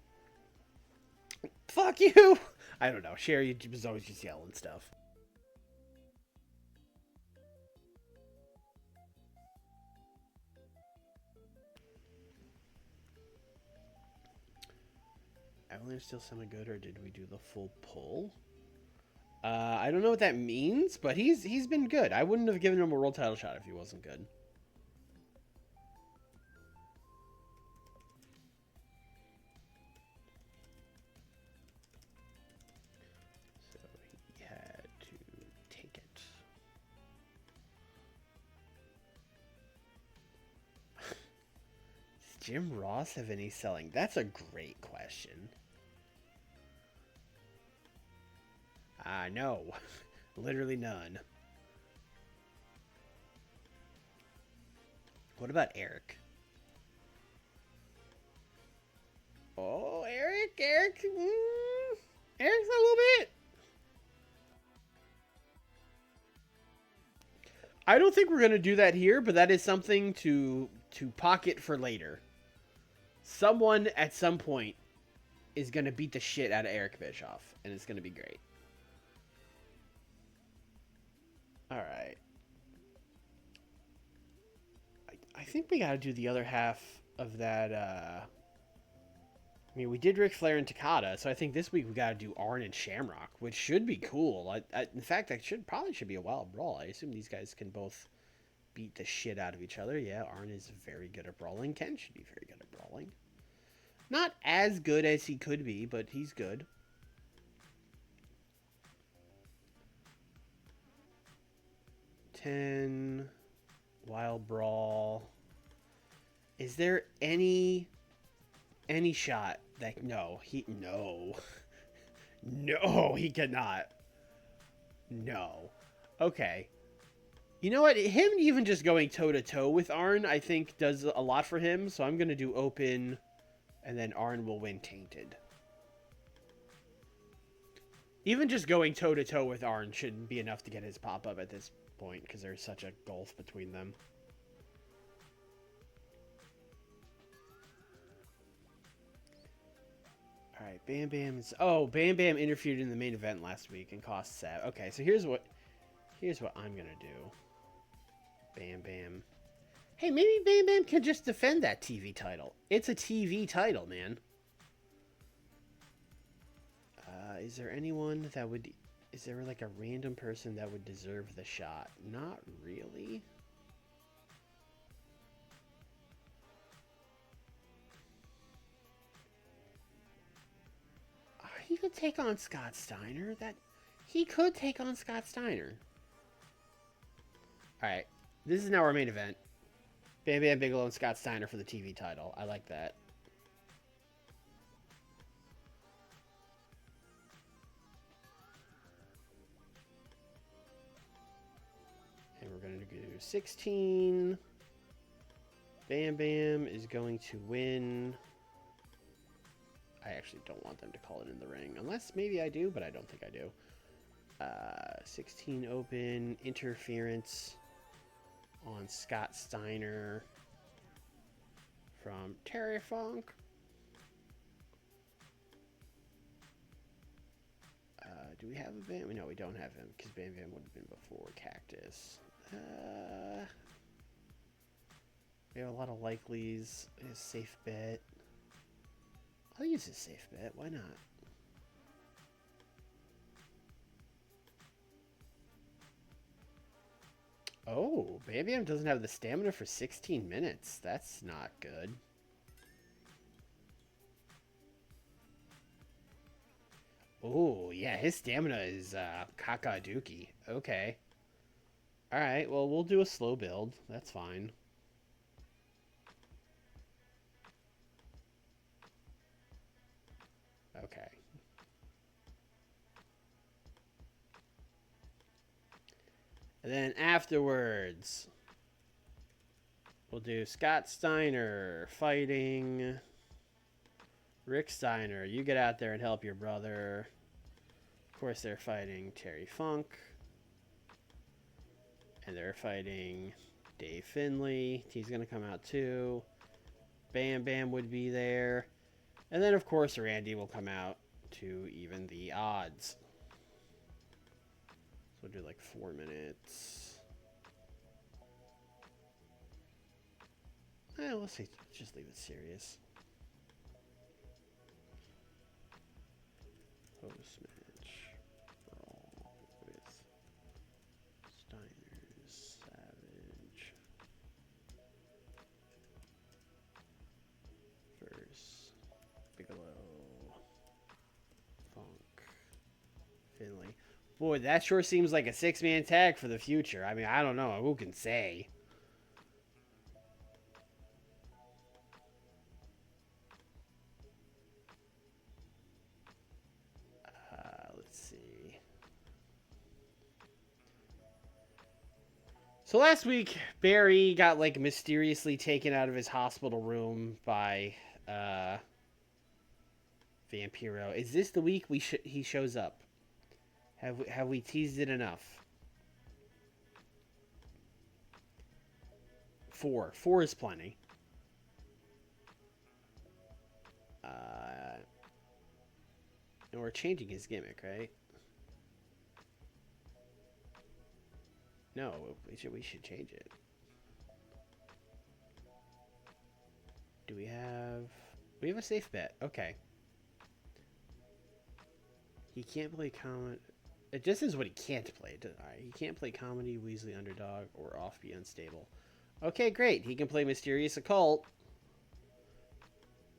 Fuck you!" I don't know. Sherry was always just yelling stuff. Avalanche still sounded good, or did we do the full pull? I don't know what that means, but he's been good. I wouldn't have given him a world title shot if he wasn't good. Jim Ross have any selling? That's a great question. No. Literally none. What about Eric? Oh, Eric. Eric's a little bit. I don't think we're gonna do that here, but that is something to pocket for later. Someone at some point is gonna beat the shit out of Eric Bischoff, and it's gonna be great. All right. I think we gotta do the other half of that. I mean, we did Ric Flair and Takada, so I think this week we got to do Arn and Shamrock, which should be cool. In fact, that probably should be a wild brawl. I assume these guys can both beat the shit out of each other. Yeah, Arn is very good at brawling. Ken should be very good at brawling. Not as good as he could be, but he's good. Ten wild brawl. Is there any shot that no he cannot. No. Okay. You know what? Him even just going toe to toe with Arn, I think, does a lot for him. So I'm gonna do open, and then Arn will win tainted. Even just going toe to toe with Arn shouldn't be enough to get his pop up at this point because there's such a gulf between them. All right, Bam Bam's. Oh, Bam Bam interfered in the main event last week and cost Sav. Okay, so here's what I'm gonna do. Bam Bam. Hey, maybe Bam Bam can just defend that TV title. It's a TV title, man. Is there anyone that would? Is there like a random person that would deserve the shot? Not really. He could take on Scott Steiner. He could take on Scott Steiner. All right, this is now our main event. Bam Bam Bigelow and Scott Steiner for the TV title. I like that. And we're going to do 16. Bam Bam is going to win. I actually don't want them to call it in the ring. Unless maybe I do, but I don't think I do. 16 open. Interference on Scott Steiner from Terry Funk. Do we have a Bam? No, we don't have him because Bam Bam would have been before Cactus. We have a lot of likelies. A safe bet. I'll use a safe bet. Why not? Oh, Bam Bam doesn't have the stamina for 16 minutes. That's not good. Oh, yeah, his stamina is Kakaduki. Okay. Alright, well, we'll do a slow build. That's fine. Okay. And then afterwards, we'll do Scott Steiner fighting Rick Steiner. You get out there and help your brother. Of course, they're fighting Terry Funk. And they're fighting Dave Finlay. He's going to come out too. Bam Bam would be there. And then, of course, Randy will come out to even the odds. So we'll do like 4 minutes. Let's see. Just leave it serious. Post-match brawl with Steiner, Savage versus Bigelow, Funk, Finlay. Boy, that sure seems like a 6-man tag for the future. I mean, I don't know. Who can say? So last week, Barry got like mysteriously taken out of his hospital room by Vampiro. Is this the week he shows up? Have we teased it enough? Four is plenty. And we're changing his gimmick, right? No, we should change it. Do we have... We have a safe bet. Okay. He can't play comedy... It just is what he can't play. Alright, he can't play comedy, Weasley underdog, or offbeat unstable. Okay, great. He can play mysterious occult.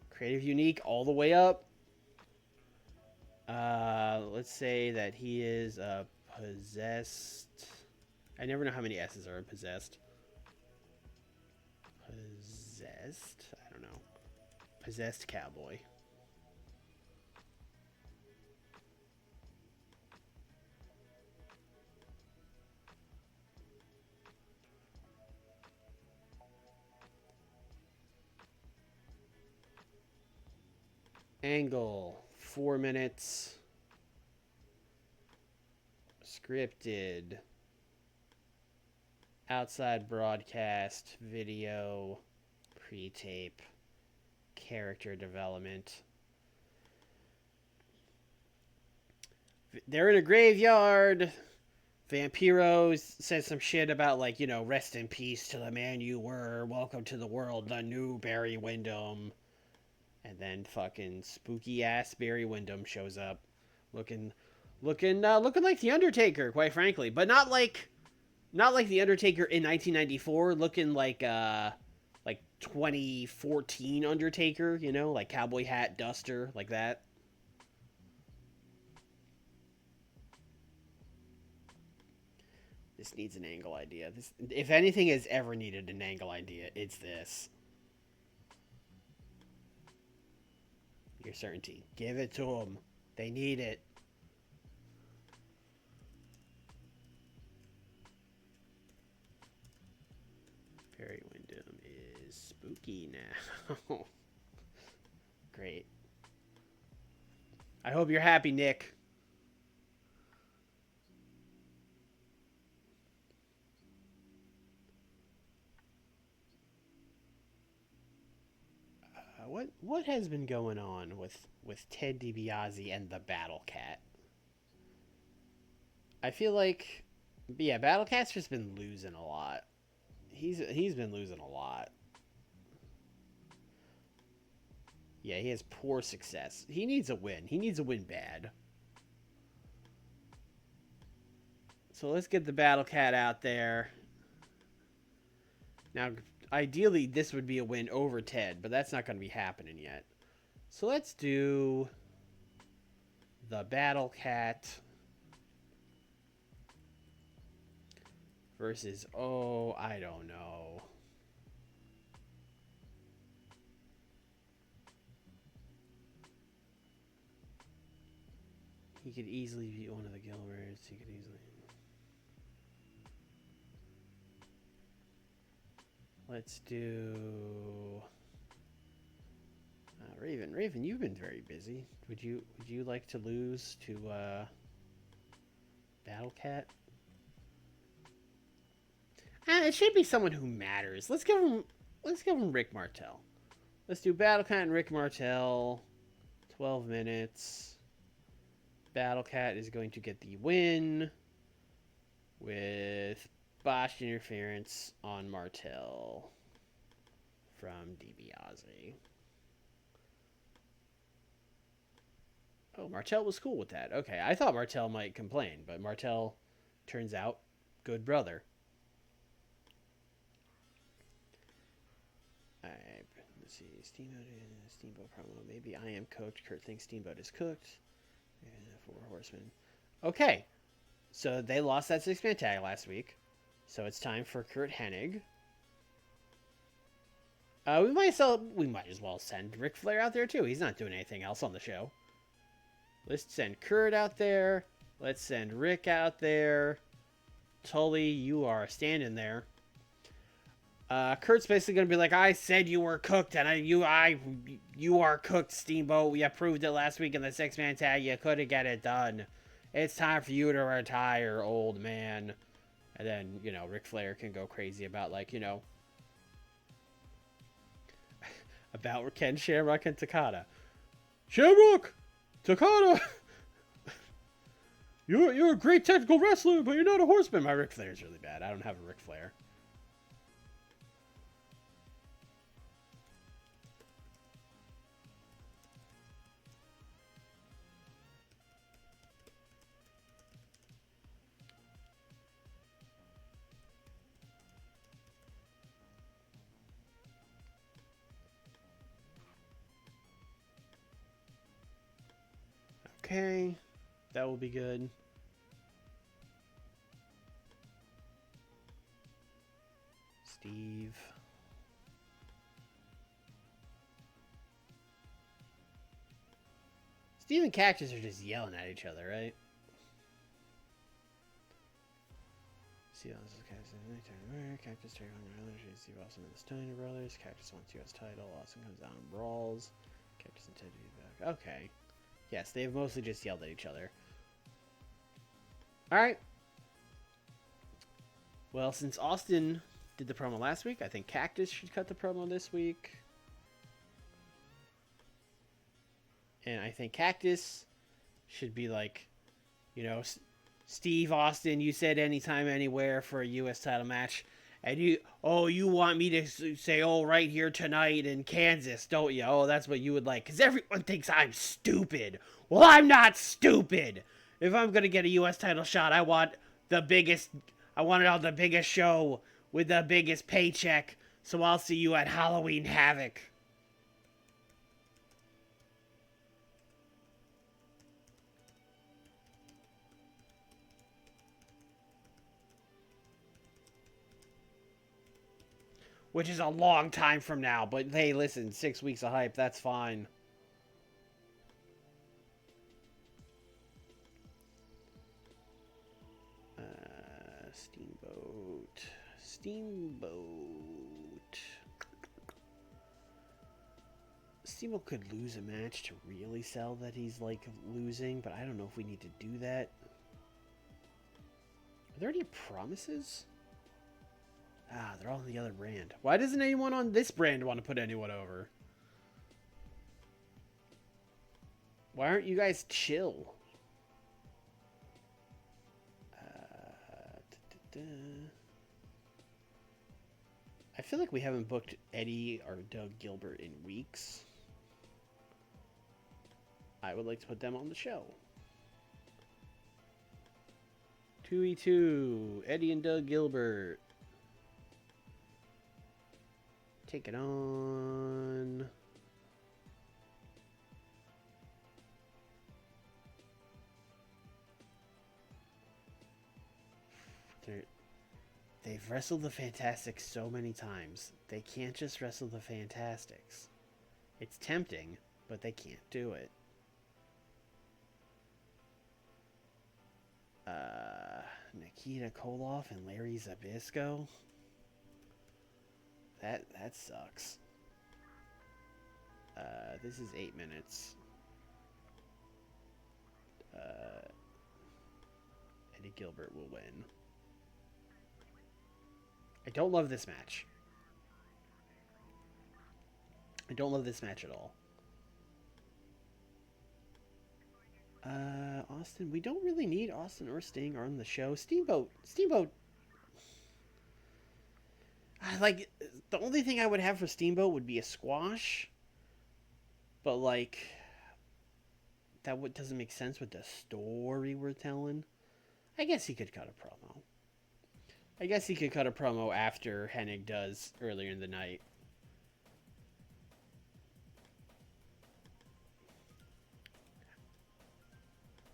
Creative unique all the way up. Let's say that he is possessed. I never know how many S's are in possessed. Possessed? I don't know. Possessed cowboy. Angle. 4 minutes. Scripted. Outside broadcast. Video. Pre-tape. Character development. They're in a graveyard. Vampiro says some shit about, like, you know, rest in peace to the man you were. Welcome to the world, the new Barry Windham. And then fucking spooky ass Barry Windham shows up, looking like the Undertaker, quite frankly, but not like the Undertaker in 1994, looking like 2014 Undertaker, you know, like cowboy hat, duster, like that. This needs an angle idea. This, if anything has ever needed an angle idea, it's this. Your certainty. Give it to them. They need it. Barry Windham is spooky now. Great. I hope you're happy, Nick. What has been going on with Ted DiBiase and the Battle Cat? I feel like, yeah, Battle Cat's just been losing a lot. He's been losing a lot. Yeah, he has poor success. He needs a win. He needs a win bad. So let's get the Battle Cat out there. Now, ideally, this would be a win over Ted, but that's not going to be happening yet. So let's do the Battle Cat versus, oh, I don't know. He could easily beat one of the Gilberts. He could easily... Let's do... Raven. Raven, you've been very busy. Would you like to lose to Battle Cat? It should be someone who matters. Let's give him Rick Martel. Let's do Battle Cat and Rick Martel. 12 minutes. Battle Cat is going to get the win with botched interference on Martel from DiBiase. Oh, Martel was cool with that. Okay, I thought Martel might complain, but Martel turns out good brother. Alright, let's see. Steamboat promo. Maybe I am cooked. Kurt thinks Steamboat is cooked. And 4 Horsemen. Okay, so they lost that 6-man tag last week. So it's time for Kurt Hennig. We might as well send Ric Flair out there too. He's not doing anything else on the show. Let's send Kurt out there. Let's send Rick out there. Tully, you are standing there. Kurt's basically gonna be like, I said you were cooked, and you are cooked, Steamboat. We approved it last week in the 6-man tag. You couldn't get it done. It's time for you to retire, old man. And then, Ric Flair can go crazy about, about Ken Shamrock and Takada. Shamrock! Takada! You're a great technical wrestler, but you're not a horseman. My Ric Flair's really bad. I don't have a Ric Flair. Okay, that will be good. Steve. Steve and Cactus are just yelling at each other, right? See, Cactus take on Brothers. Steve Austin and the Steiner Brothers. Cactus wants U.S. title. Austin comes down and brawls. Cactus and Ted to be back. Okay. Yes, they've mostly just yelled at each other. Alright. Well, since Austin did the promo last week, I think Cactus should cut the promo this week. And I think Cactus should be like, Steve Austin, you said anytime, anywhere for a U.S. title match. And you want me to say, right here tonight in Kansas, don't you? Oh, that's what you would like. Because everyone thinks I'm stupid. Well, I'm not stupid. If I'm going to get a U.S. title shot, I want it on the biggest show with the biggest paycheck. So I'll see you at Halloween Havoc. Which is a long time from now. But hey, listen, 6 weeks of hype, that's fine. Steamboat could lose a match to really sell that he's, losing. But I don't know if we need to do that. Are there any promises? They're all on the other brand. Why doesn't anyone on this brand want to put anyone over? Why aren't you guys chill? I feel like we haven't booked Eddie or Doug Gilbert in weeks. I would like to put them on the show. 2E2, Eddie and Doug Gilbert. Take it on. They've wrestled the Fantastics so many times. They can't just wrestle the Fantastics. It's tempting, but they can't do it. Nikita Koloff and Larry Zbyszko. That sucks. This is 8 minutes. Eddie Gilbert will win. I don't love this match. I don't love this match at all. Austin. We don't really need Austin or Sting on the show. Steamboat. The only thing I would have for Steamboat would be a squash. But, that doesn't make sense with the story we're telling. I guess he could cut a promo. After Hennig does earlier in the night.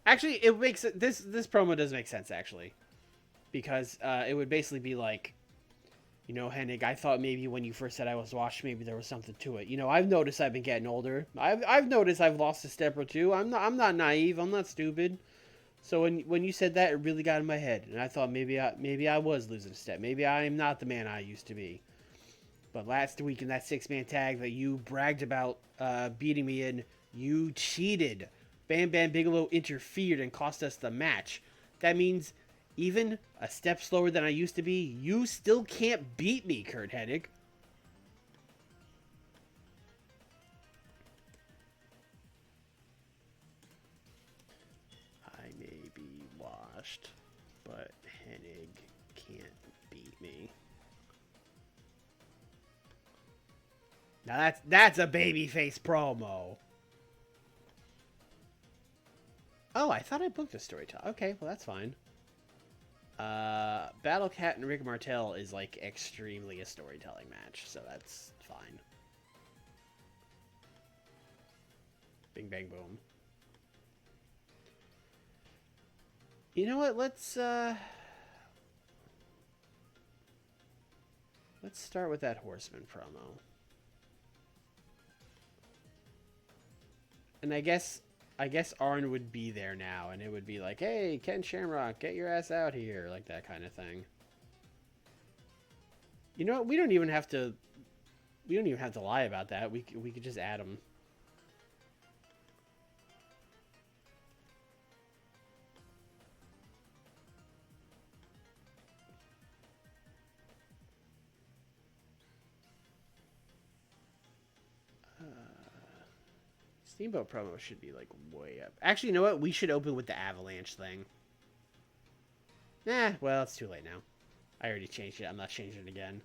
Actually, it makes this promo does make sense actually, because it would basically be like, Hennig, I thought maybe when you first said I was washed, maybe there was something to it. I've noticed I've been getting older. I've noticed I've lost a step or two. I'm not naive. I'm not stupid. So when you said that, it really got in my head, and I thought maybe I was losing a step. Maybe I am not the man I used to be. But last week in that 6-man tag that you bragged about beating me in, you cheated. Bam Bam Bigelow interfered and cost us the match. That means even a step slower than I used to be, you still can't beat me, Kurt Hennig. I may be washed, but Hennig can't beat me. Now that's a babyface promo. Oh, I thought I booked a storyteller. Okay, well that's fine. Battle Cat and Rick Martel is like extremely a storytelling match, so that's fine. Bing bang boom. You know what? Let's start with that Horseman promo. And I guess Arn would be there now, and it would be like, "Hey, Ken Shamrock, get your ass out here," like that kind of thing. You know what? We don't even have to lie about that. We could just add him. Steamboat promo should be like way up. Actually, you know what? We should open with the Avalanche thing. Well, it's too late now. I already changed it. I'm not changing it again.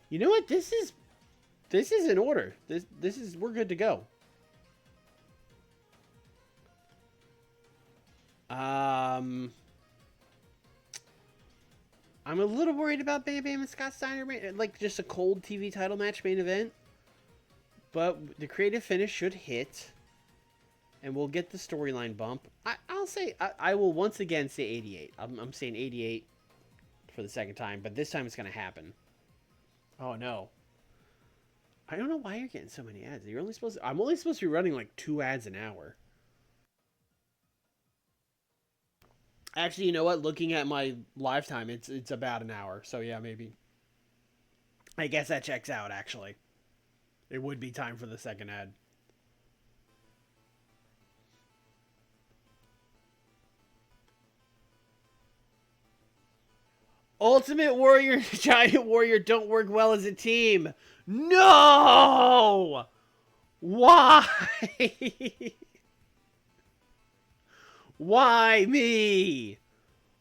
You know what? This is in order. This is we're good to go. I'm a little worried about Bam Bam and Scott Steiner, like just a cold TV title match main event. But the creative finish should hit, and we'll get the storyline bump. I'll say I will once again say 88. I'm saying 88 for the second time, but this time it's gonna happen. Oh no. I don't know why you're getting so many ads. I'm only supposed to be running like 2 ads an hour. Actually, you know what? Looking at my live time, it's about an hour. So yeah, maybe. I guess that checks out. Actually, it would be time for the second ad. Ultimate Warrior and Giant Warrior don't work well as a team. No! Why? Why me?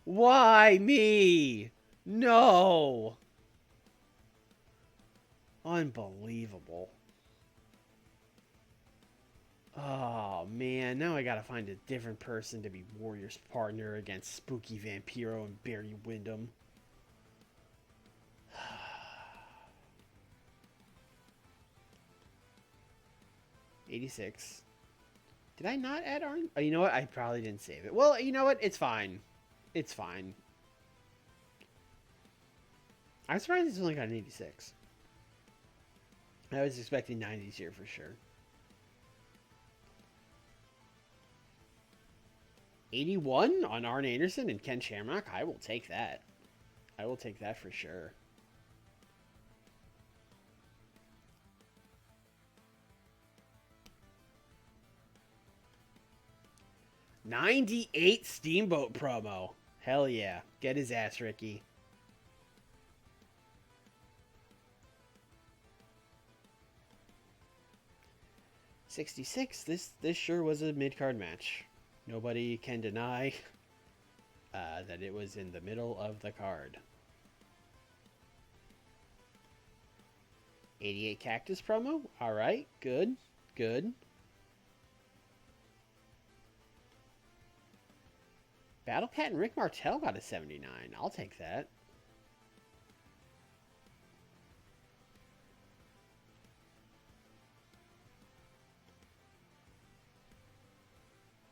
Why me? No. Unbelievable. Oh, man. Now I gotta find a different person to be Warrior's partner against Spooky Vampiro and Barry Windham. 86. Did I not add Arn? Oh, you know what? I probably didn't save it. Well, you know what? It's fine. It's fine. I'm surprised it's only got an 86. I was expecting 90s here for sure. 81 on Arn Anderson and Ken Shamrock? I will take that. I will take that for sure. 98 Steamboat promo. Hell yeah. Get his ass, Ricky. $66. This sure was a mid-card match. Nobody can deny that it was in the middle of the card. 88 Cactus promo. All right. Good. Good. Battle Cat and Rick Martel got a 79. I'll take that.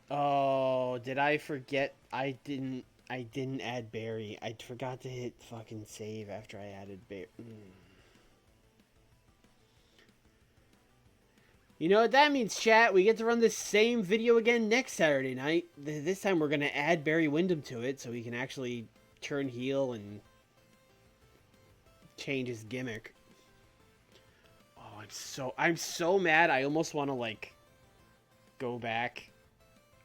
Oh, did I forget? I didn't add Barry. I forgot to hit fucking save after I added Barry. You know what that means, chat? We get to run this same video again next Saturday night. This time we're going to add Barry Windham to it so he can actually turn heel and change his gimmick. Oh, I'm so mad. I almost want to like go back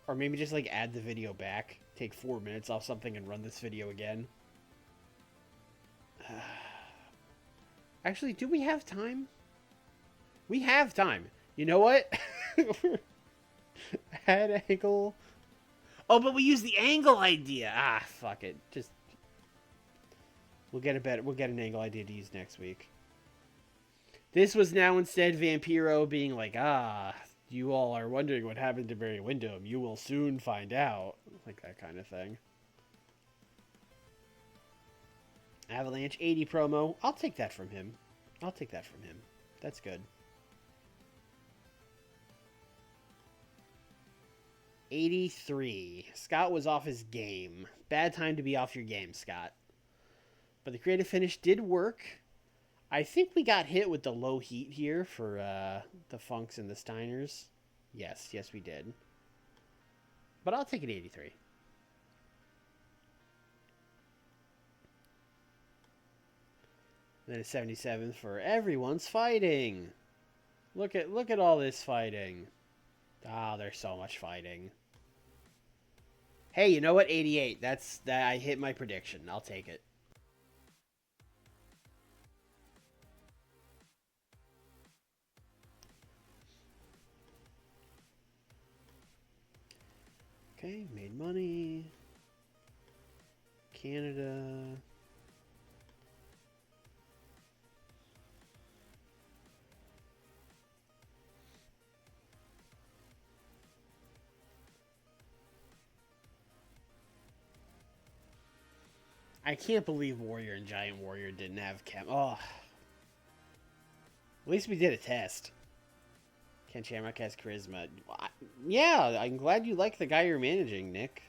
or maybe just like add the video back, take 4 minutes off something and run this video again. Actually, do we have time? We have time. You know what? Add angle. Oh, but we use the angle idea. Ah, fuck it. Just we'll get an angle idea to use next week. This was now instead Vampiro being like, you all are wondering what happened to Barry Windham. You will soon find out. Like that kind of thing. Avalanche 80 promo. I'll take that from him. That's good. 83. Scott was off his game. Bad time to be off your game, Scott. But the creative finish did work. I think we got hit with the low heat here for the Funks and the Steiners. Yes, we did. But I'll take an 83. Then a 77 for everyone's fighting. Look at all this fighting. Ah, there's so much fighting. Hey, you know what? 88. That I hit my prediction. I'll take it. Okay, made money. Canada. I can't believe Warrior and Giant Warrior didn't have chem. Oh. At least we did a test. Ken Shamrock has charisma. Yeah, I'm glad you like the guy you're managing, Nick.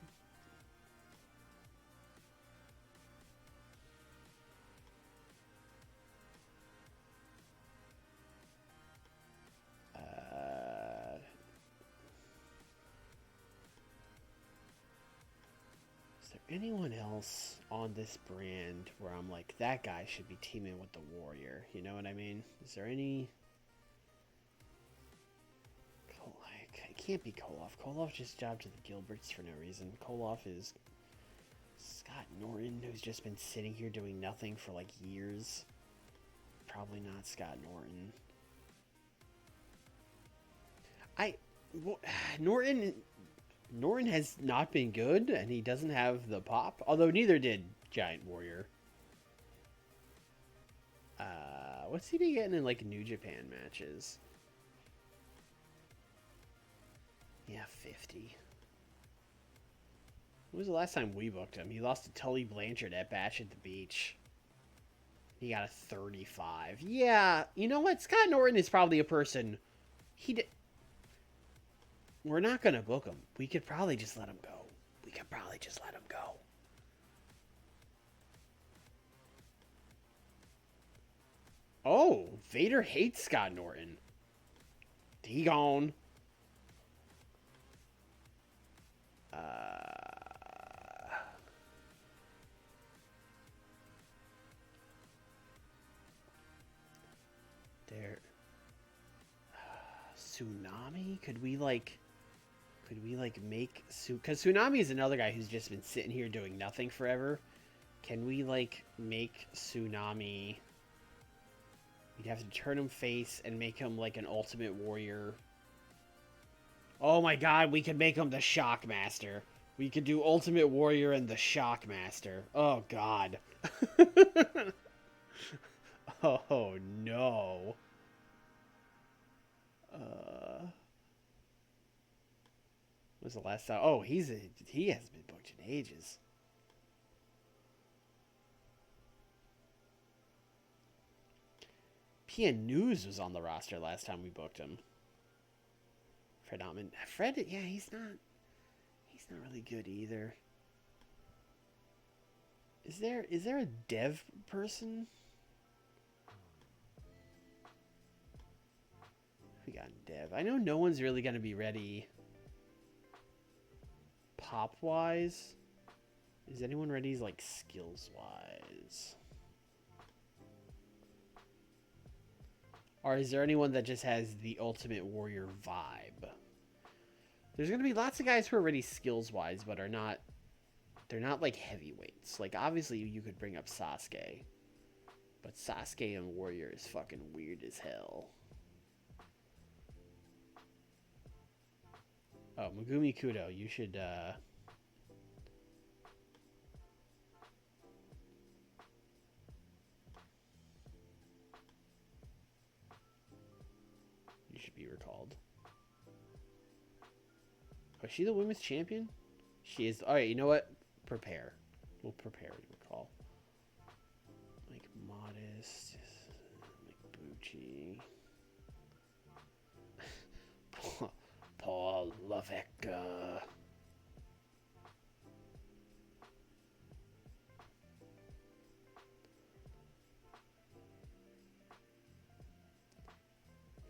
Is there anyone else on this brand where I'm like, that guy should be teaming with the Warrior? You know what I mean? Is there any... It can't be Koloff. Koloff just jobbed to the Gilberts for no reason. Koloff is Scott Norton, who's just been sitting here doing nothing for like years. Probably not Scott Norton. Norton has not been good, and he doesn't have the pop. Although neither did Giant Warrior. What's he been getting in like New Japan matches? Yeah, 50. When was the last time we booked him? He lost to Tully Blanchard at Bash at the Beach. He got a 35. Yeah, you know what? Scott Norton is probably a person. We're not going to book him. We could probably just let him go. Oh, Vader hates Scott Norton. He gone. There. Tsunami? Could we make because Tsunami is another guy who's just been sitting here doing nothing forever. Can we make Tsunami? We'd have to turn him face and make him like an Ultimate Warrior. Oh my god, we could make him the Shockmaster. We could do Ultimate Warrior and the Shockmaster. Oh god. Oh no. When's the last time? Oh, he hasn't been booked in ages. PN News was on the roster last time we booked him. Fred, yeah, he's not really good either. Is there a dev person? We got in Dev. I know no one's really going to be ready pop-wise. Is anyone ready, like, skills-wise? Or is there anyone that just has the Ultimate Warrior vibe? There's going to be lots of guys who are ready skills-wise, but are not... They're not, like, heavyweights. Like, obviously, you could bring up Sasuke. But Sasuke and Warrior is fucking weird as hell. Oh, Megumi Kudo, you should, you should be recalled. Oh, is she the women's champion? She is. Alright, you know what? Prepare. We'll prepare to recall. Like, Modest. Like, Bucci. Paul Lavecca.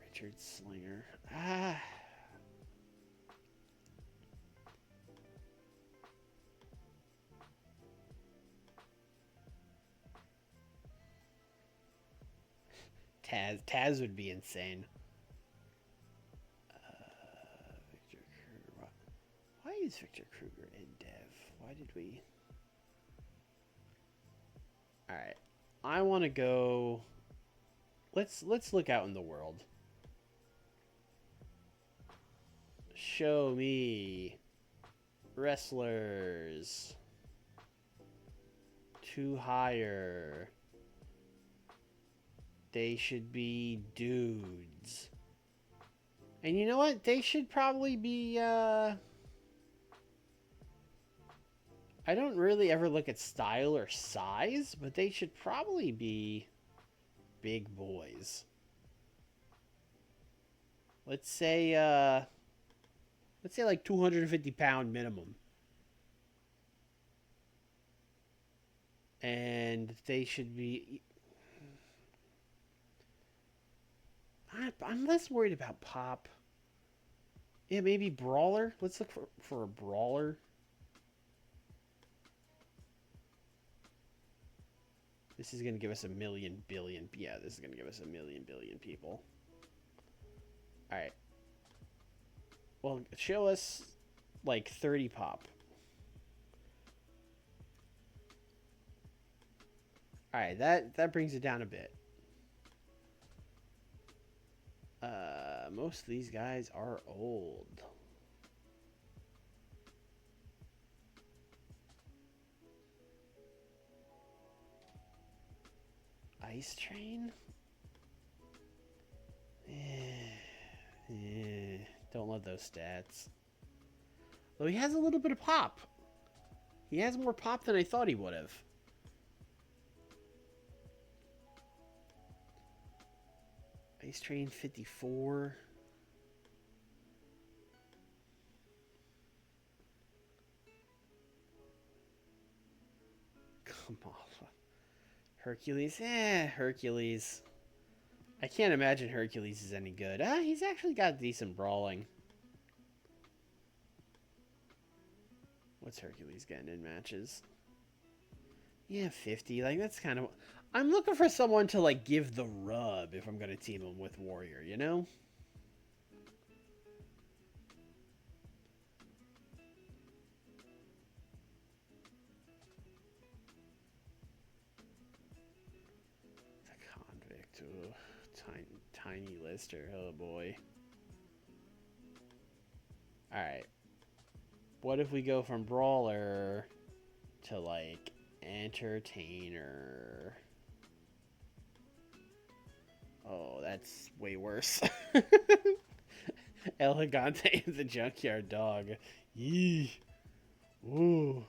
Richard Slinger. Ah. Taz would be insane. Victor Kruger. Why is Victor Kruger in Dev? Why did we? All right, I want to go. Let's look out in the world. Show me wrestlers to hire. They should be dudes. And you know what? They should probably be, I don't really ever look at style or size, but they should probably be big boys. Let's say like 250-pound minimum. And they should be... I'm less worried about pop. Yeah, maybe brawler. Let's look for a brawler. This is going to give us a million billion. Yeah, this is going to give us a million billion people. All right. Well, show us like 30 pop. All right, that brings it down a bit. Most of these guys are old. Ice Train? Don't love those stats. Though he has a little bit of pop. He has more pop than I thought he would have. Ice Train 54. Come on. Hercules? Hercules. I can't imagine Hercules is any good. He's actually got decent brawling. What's Hercules getting in matches? Yeah, 50. Like, that's kind of... I'm looking for someone to, like, give the rub if I'm going to team him with Warrior, you know? The Convict. Ooh, tiny lister. Oh, boy. Alright. What if we go from Brawler to, like, Entertainer? Oh, that's way worse. Elegante is the junkyard dog. Yee. Ooh.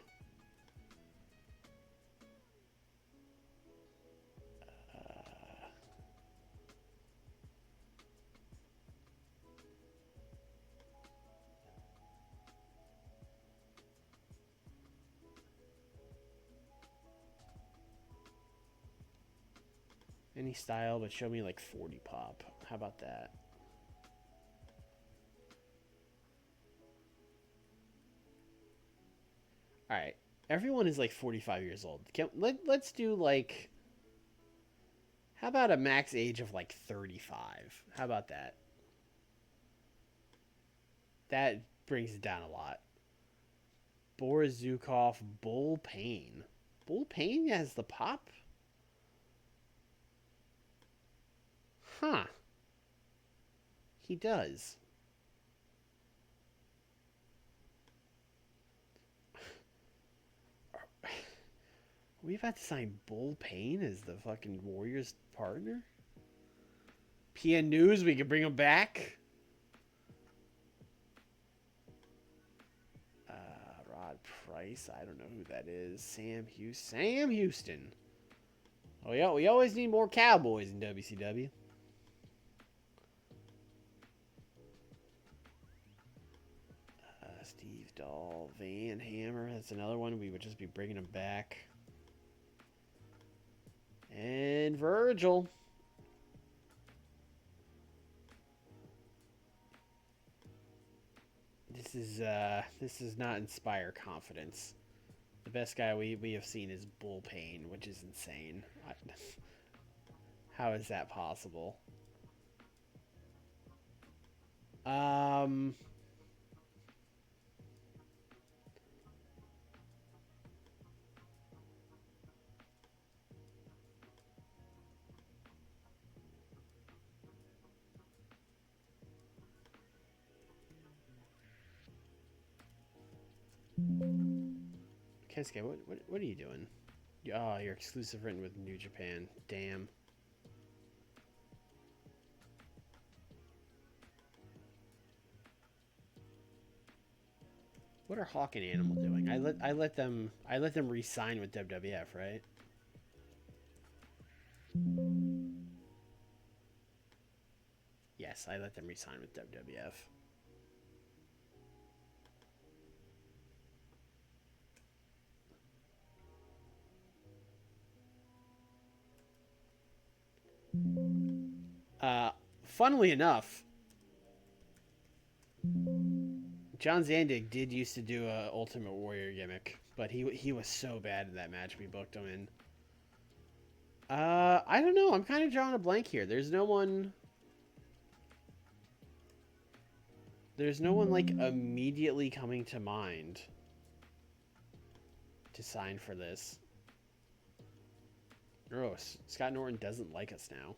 Any style, but show me like 40 pop. How about that? All right. Everyone is like 45 years old. Let's do like, how about a max age of like 35? How about that? That brings it down a lot. Boris Zukov, Bull Payne. Bull Payne has the pop? Huh. He does. We about to sign Bull Payne as the fucking Warriors partner? PN News, we can bring him back. Rod Price, I don't know who that is. Sam Houston. Oh yeah, we always need more cowboys in WCW. Steve Dahl, Van Hammer. That's another one. We would just be bringing him back. And Virgil. This does not inspire confidence. The best guy we have seen is Bull Payne, which is insane. How is that possible? Um. Keisuke, what are you doing? Oh, you're exclusive written with New Japan. Damn. What are Hawk and Animal doing? I let them re-sign with WWF, right? Yes, I let them re-sign with WWF. Uh, Funnily enough, John Zandig did used to do a Ultimate Warrior gimmick, but he was so bad in that match we booked him in. I don't know. I'm kind of drawing a blank here. There's no one. There's no one like immediately coming to mind to sign for this. Oh, Scott Norton doesn't like us now.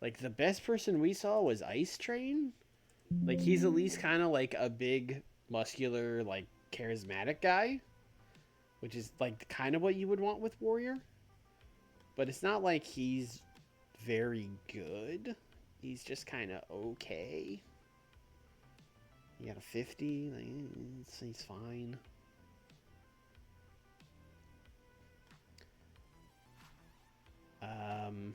Like the best person we saw was Ice Train. Like he's at least kind of like a big, muscular, like charismatic guy, which is like kind of what you would want with Warrior. But it's not like he's very good. He's just kind of okay. He got a 50. Like, he's fine. Um,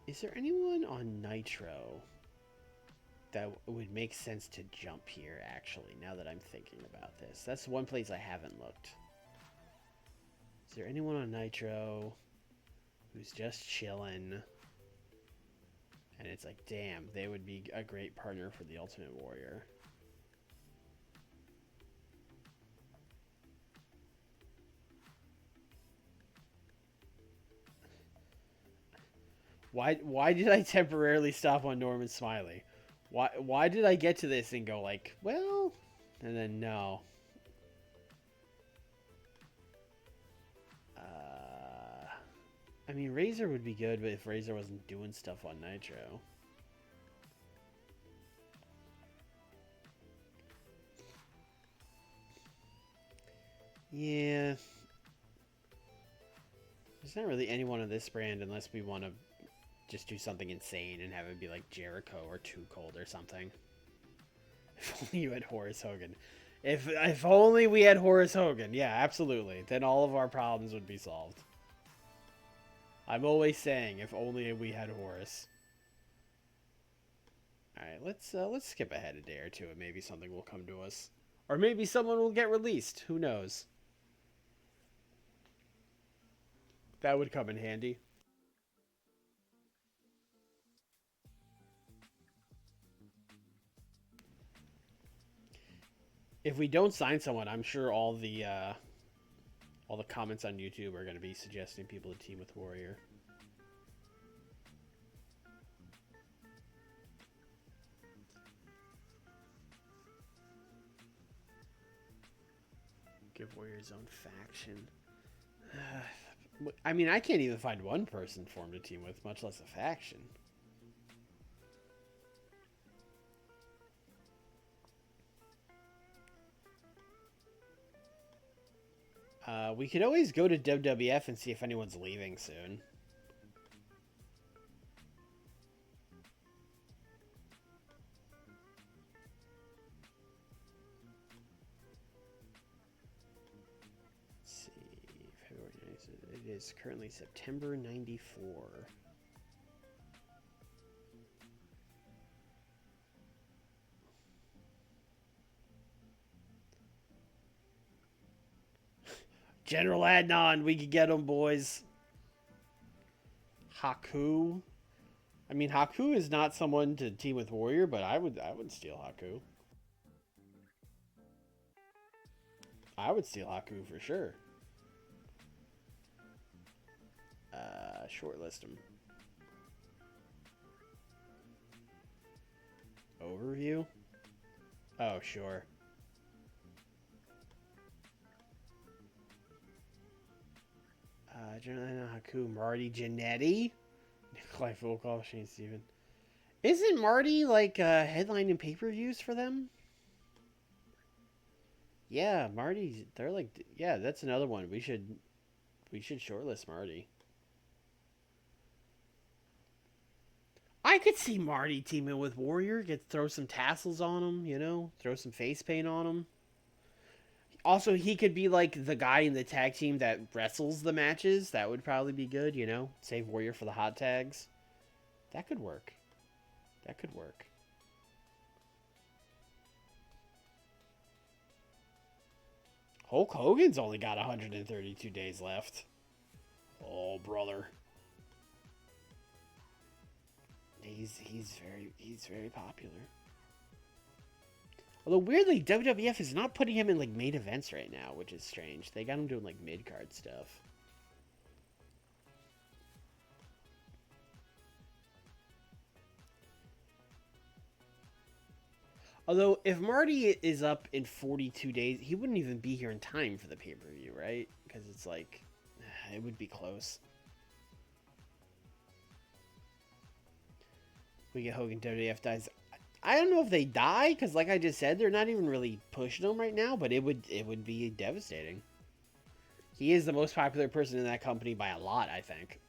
is there anyone on Nitro that would make sense to jump here, actually, now that I'm thinking about this? That's one place I haven't looked. Is there anyone on Nitro who's just chilling? And it's like, damn, they would be a great partner for the Ultimate Warrior. Why did I temporarily stop on Norman Smiley? Why did I get to this and go like, well, and then no. I mean, Razor would be good, but if Razor wasn't doing stuff on Nitro. Yeah. There's not really anyone on this brand unless we want to just do something insane and have it be like Jericho or Too Cold or something. If only you had Horace Hogan. If only we had Horace Hogan. Yeah, absolutely. Then all of our problems would be solved. I'm always saying, if only we had Horace. All right, let's skip ahead a day or two, and maybe something will come to us, or maybe someone will get released. Who knows? That would come in handy. If we don't sign someone, I'm sure all the comments on YouTube are going to be suggesting people to team with Warrior. Give Warrior his own faction. I mean, I can't even find one person for him to team with, much less a faction. We could always go to WWF and see if anyone's leaving soon. Let's see. February 9th. It is currently September 94. General Adnan, we could get him, boys. Haku. I mean, Haku is not someone to team with Warrior, but I would steal Haku. I would steal Haku for sure. Shortlist him. Overview? Oh, sure. General Haku, Marty Jannetty, Nikolai Volkov, Shane Steven. Isn't Marty like headlining pay-per-views for them? Yeah, Marty. They're like, yeah, that's another one. We should shortlist Marty. I could see Marty teaming with Warrior. Throw some tassels on him, you know, throw some face paint on him. Also, he could be like the guy in the tag team that wrestles the matches. That would probably be good, you know? Save Warrior for the hot tags. That could work. That could work. Hulk Hogan's only got 132 days left. Oh, brother. He's very popular. Although weirdly, WWF is not putting him in like main events right now, which is strange. They got him doing like mid card stuff. Although if Marty is up in 42 days, he wouldn't even be here in time for the pay-per-view, right? Because it's like it would be close. We get Hogan, WWF dies. I don't know if they die, because like I just said, they're not even really pushing him right now, but it would be devastating. He is the most popular person in that company by a lot, I think.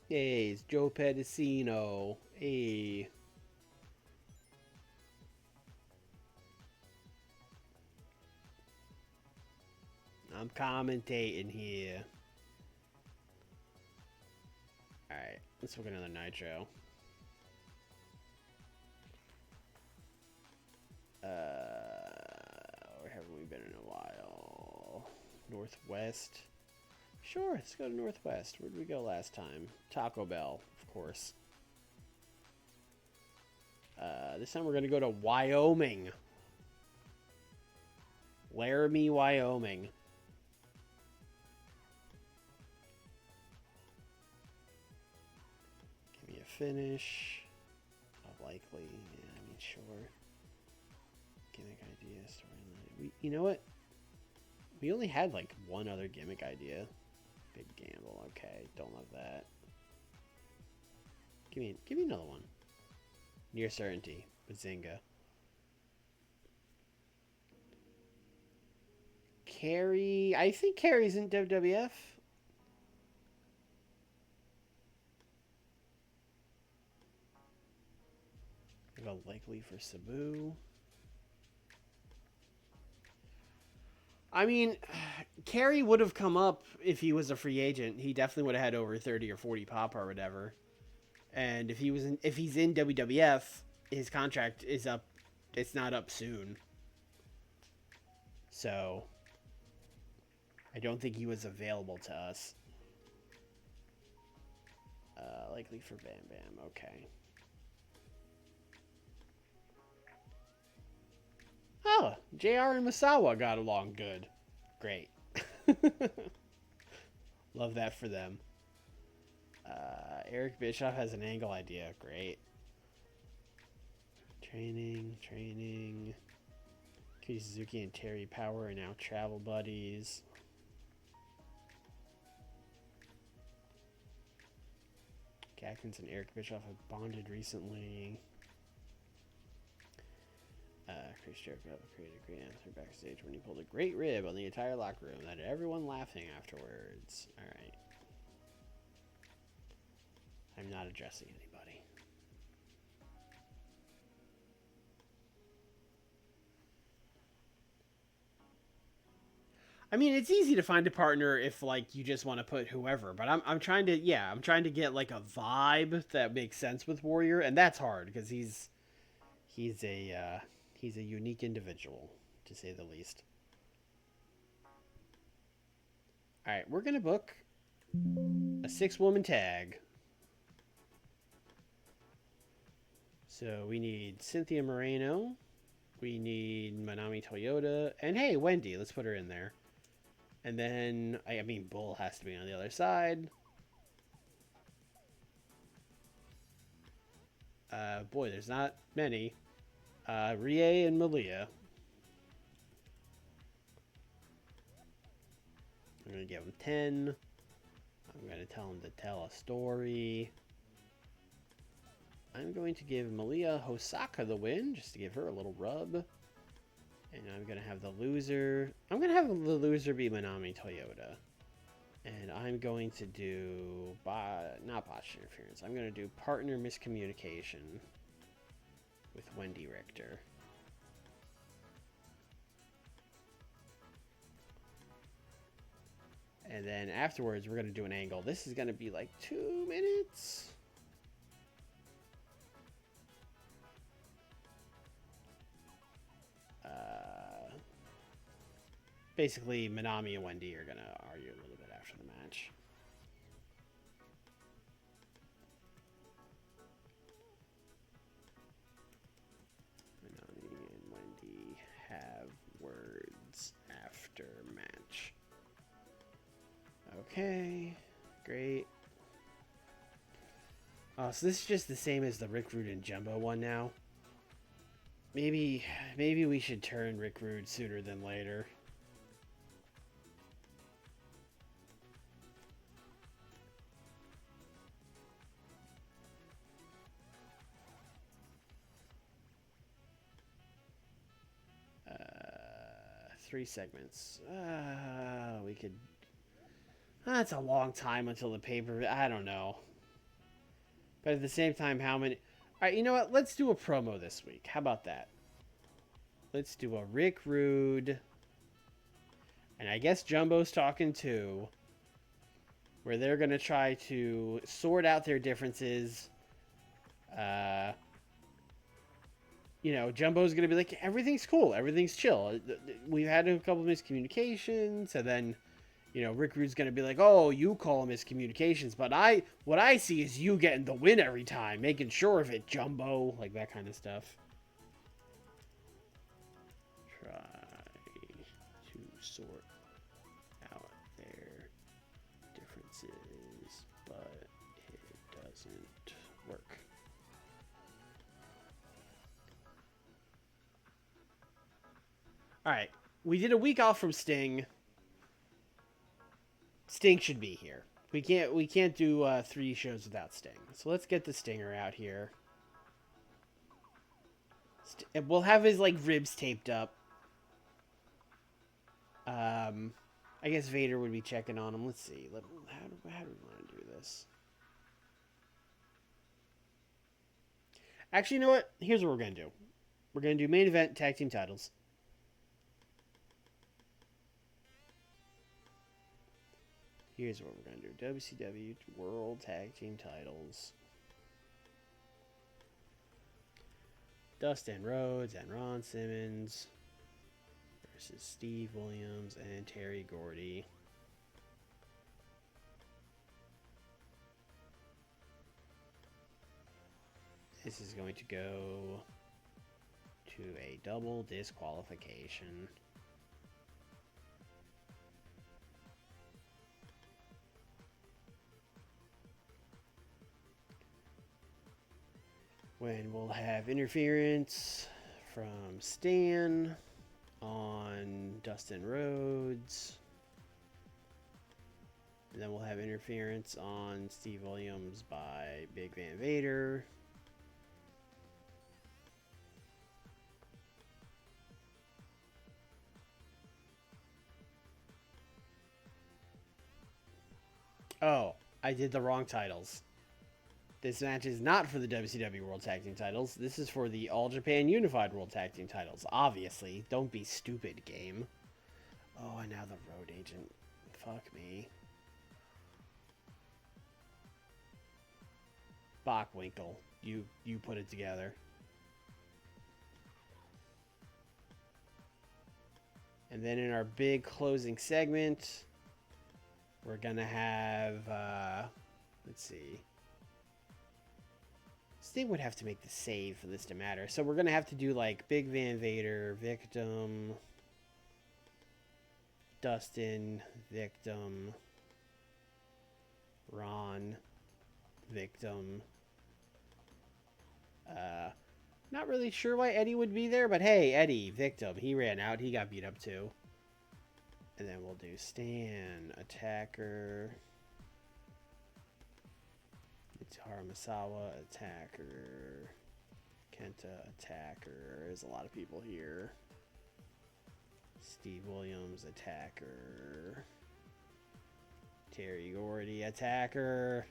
Hey, it's Joe Pedicino. Hey. I'm commentating here. Alright, let's look at another Nitro. Where haven't we been in a while? Northwest. Sure, let's go to Northwest. Where did we go last time? Taco Bell, of course. This time we're going to go to Wyoming. Laramie, Wyoming. Give me a finish. Likely. Yeah, I mean, sure. Gimmick idea. Storyline. You know what? We only had like one other gimmick idea. Big gamble. Okay, don't love that. Give me another one. Near certainty. Bazinga. Carrie. I think Carrie's in WWF. go likely for Sabu. I mean, Carey would have come up if he was a free agent. He definitely would have had over 30 or 40 pop or whatever. And if he's in WWF, his contract is up. It's not up soon. So I don't think he was available to us. Likely for Bam Bam. Okay. Oh, JR and Masawa got along good. Great. Love that for them. Eric Bischoff has an angle idea. Great. Training. Katie Suzuki and Terry Power are now travel buddies. Gatkins and Eric Bischoff have bonded recently. Chris Jericho created a great answer backstage when he pulled a great rib on the entire locker room that had everyone laughing afterwards. Alright. I'm not addressing anybody. I mean, it's easy to find a partner if like you just want to put whoever, but I'm trying to get like a vibe that makes sense with Warrior, and that's hard because he's a unique individual, to say the least. All right, we're gonna book a 6-woman tag. So we need Cynthia Moreno, we need Manami Toyota, and hey, Wendy, let's put her in there. And then, I mean, Bull has to be on the other side. Boy, there's not many. Rie and Malia. I'm going to give them 10. I'm going to tell them to tell a story. I'm going to give Malia Hosaka the win, just to give her a little rub. And I'm going to have the loser... I'm going to have the loser be Manami Toyota. And I'm going to do... not botched interference. I'm going to do partner miscommunication with Wendy Richter. And then afterwards, we're going to do an angle. This is going to be like 2 minutes. Basically, Manami and Wendy are going to argue a little bit after the match. Manami and Wendy have words after match. Okay, great. Oh, so this is just the same as the Rick Rude and Jumbo one now. Maybe we should turn Rick Rude sooner than later. Three segments. We could... That's a long time until the paper... I don't know. But at the same time, how many... Alright, you know what? Let's do a promo this week. How about that? Let's do a Rick Rude. And I guess Jumbo's talking too. Where they're going to try to sort out their differences. You know, Jumbo's going to be like, everything's cool. Everything's chill. We've had a couple of miscommunications. And then, you know, Rick Rude's going to be like, oh, you call them miscommunications. But what I see is you getting the win every time. Making sure of it, Jumbo. Like that kind of stuff. Try to sort out their differences. But it doesn't work. All right, we did a week off from Sting. Sting should be here. We can't do 3 shows without Sting. So let's get the Stinger out here. We'll have his like ribs taped up. I guess Vader would be checking on him. Let's see. How do we want to do this? Actually, you know what? Here's what we're going to do. We're going to do main event tag team titles. Here's what we're going to do. WCW World Tag Team Titles. Dustin Rhodes and Ron Simmons versus Steve Williams and Terry Gordy. This is going to go to a double disqualification. When we'll have interference from Stan on Dustin Rhodes. And then we'll have interference on Steve Williams by Big Van Vader. Oh, I did the wrong titles. This match is not for the WCW World Tag Team titles. This is for the All Japan Unified World Tag Team titles. Obviously. Don't be stupid, game. Oh, and now the road agent. Fuck me. Bockwinkel. You put it together. And then in our big closing segment, we're going to have, let's see. Sting would have to make the save for this to matter. So we're going to have to do like Big Van Vader, Victim, Dustin, Victim, Ron, Victim. Not really sure why Eddie would be there, but hey, Eddie, Victim. He ran out. He got beat up too. And then we'll do Stan, Attacker, Mitsuharu Misawa, Attacker, Kenta, Attacker. There's a lot of people here. Steve Williams, Attacker. Terry Gordy, Attacker.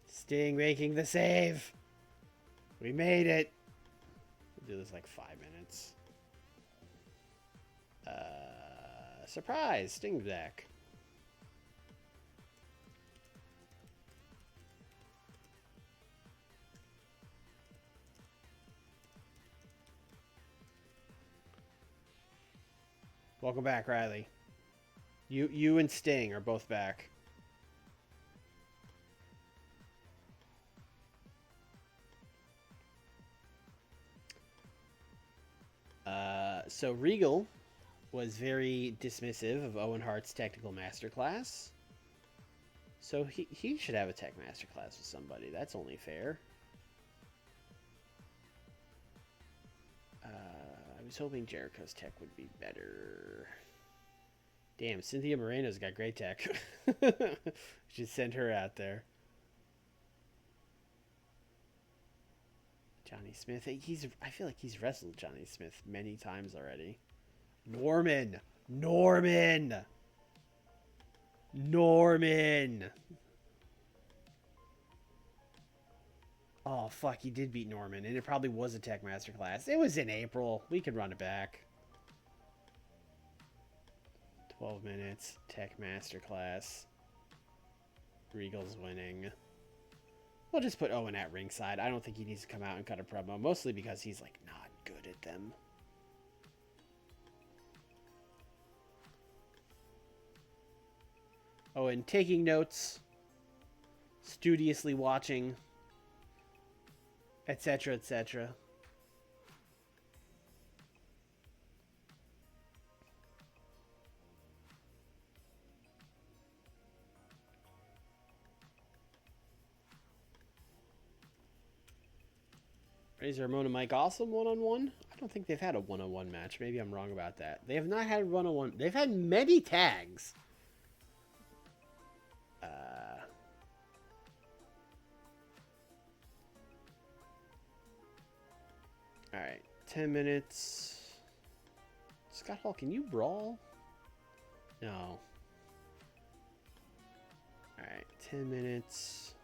Sting making the save. We made it. We'll do this like 5 minutes. Surprise! Sting's back. Welcome back, Riley. You and Sting are both back. So Regal was very dismissive of Owen Hart's technical masterclass. So he should have a tech masterclass with somebody. That's only fair. I was hoping Jericho's tech would be better. Damn, Cynthia Moreno's got great tech. Should send her out there. Johnny Smith. I feel like he's wrestled Johnny Smith many times already. Norman. Oh, fuck. He did beat Norman, and it probably was a Tech Masterclass. It was in April. We could run it back. 12 minutes. Tech Masterclass. Regal's winning. We'll just put Owen at ringside. I don't think he needs to come out and cut a promo, mostly because he's, like, not good at them. Owen taking notes, studiously watching, etc., etc. Razor Ramon and Mike Awesome one-on-one? I don't think they've had a one-on-one match. Maybe I'm wrong about that. They have not had one-on-one. They've had many tags. Alright, 10 minutes. Scott Hall, can you brawl? No. Alright, 10 minutes.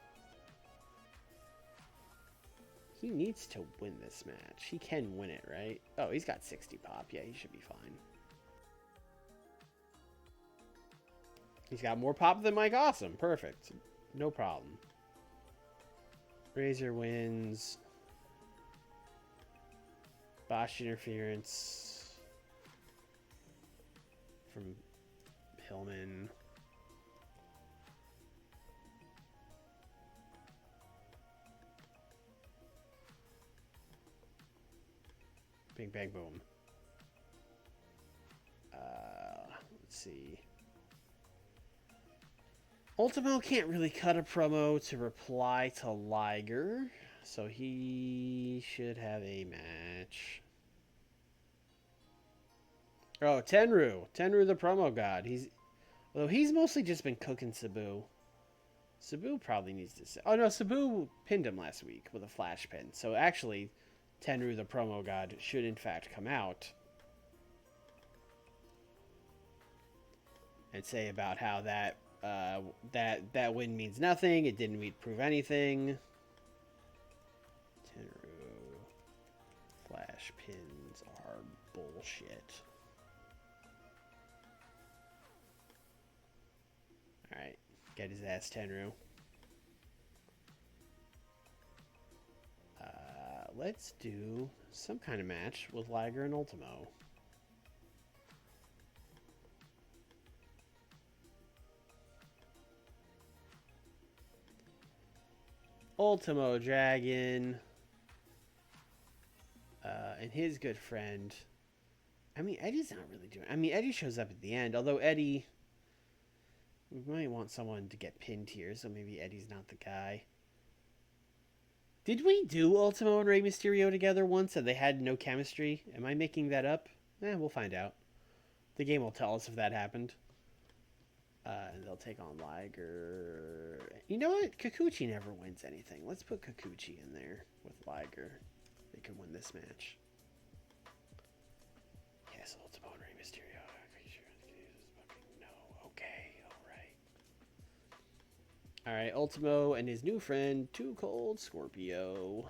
He needs to win this match. He can win it, right? Oh, he's got 60 pop. Yeah, he should be fine. He's got more pop than Mike Awesome. Perfect. No problem. Razor wins. Botched interference from Pillman. Bing, bang, boom. Let's see. Ultimo can't really cut a promo to reply to Liger, so he should have a match. Oh, Tenru. Tenru the promo god. Although he's mostly just been cooking Sabu. Sabu probably needs to say... Oh, no, Sabu pinned him last week with a flash pin. So actually, Tenru the promo god should in fact come out and say about how that that win means nothing. It didn't prove anything. Tenru flash pins are bullshit. Alright, get his ass, Tenru. Let's do some kind of match with Liger and Ultimo. Ultimo Dragon and his good friend. I mean, Eddie's not really doing... I mean, Eddie shows up at the end, although Eddie... We might want someone to get pinned here, so maybe Eddie's not the guy. Did we do Ultimo and Rey Mysterio together once and they had no chemistry? Am I making that up? We'll find out. The game will tell us if that happened. And they'll take on Liger. You know what? Kikuchi never wins anything. Let's put Kikuchi in there with Liger. They can win this match. Yes, Ultimo and Rey Mysterio. No. Okay. Alright, Ultimo and his new friend, Too Cold Scorpio.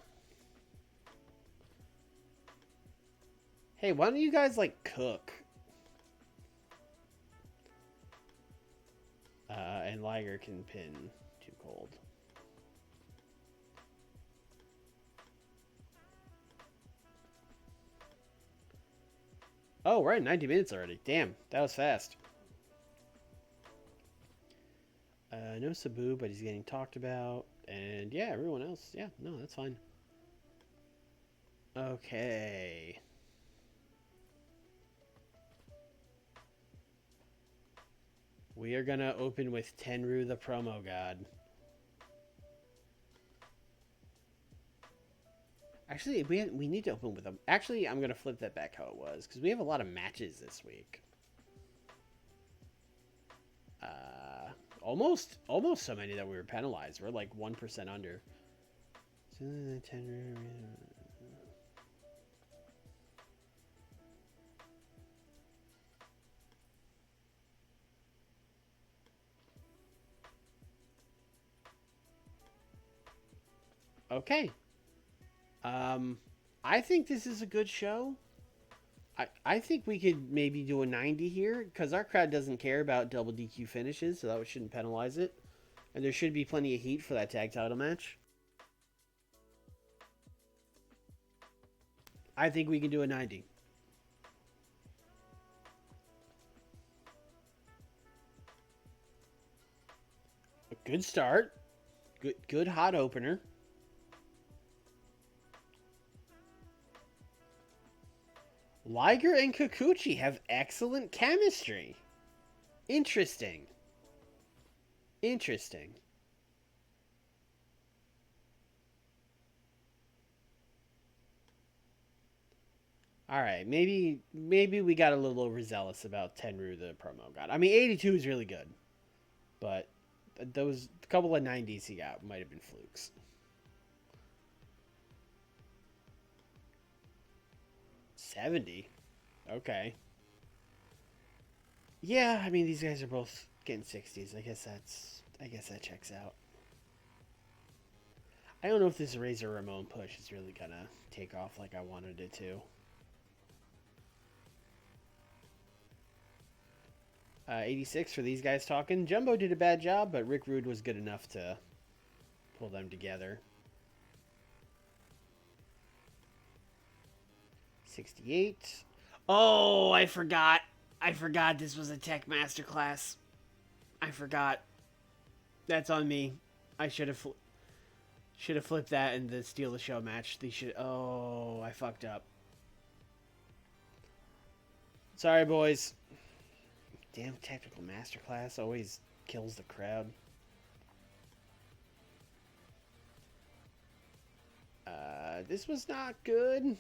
Hey, why don't you guys, like, cook? And Liger can pin Too Cold. Oh, we're at 90 minutes already. Damn, that was fast. No Sabu, but he's getting talked about. And yeah, everyone else. Yeah, no, that's fine. Okay. We are going to open with Tenru the promo god. Actually, we need to open with him. Actually, I'm going to flip that back how it was, because we have a lot of matches this week. Almost so many that we were penalized. We're like 1% under. Okay. I think this is a good show. I think we could maybe do a 90 here, because our crowd doesn't care about double DQ finishes, so that shouldn't penalize it. And there should be plenty of heat for that tag title match. I think we can do a 90. A good start. Good hot opener. Liger and Kikuchi have excellent chemistry. Interesting. All right, maybe we got a little overzealous about Tenru the promo god. I mean, 82 is really good, but those couple of 90s he got might have been flukes. $70. Okay. Yeah, I mean these guys are both getting 60s. I guess that checks out. I don't know if this Razor Ramon push is really gonna take off like I wanted it to. 86 for these guys talking. Jumbo did a bad job, but Rick Rude was good enough to pull them together. 68. Oh, I forgot. I forgot this was a Tech Masterclass. I forgot. That's on me. I should have flipped that in the Steal the Show match. They should. Oh, I fucked up. Sorry, boys. Damn, technical masterclass always kills the crowd. This was not good.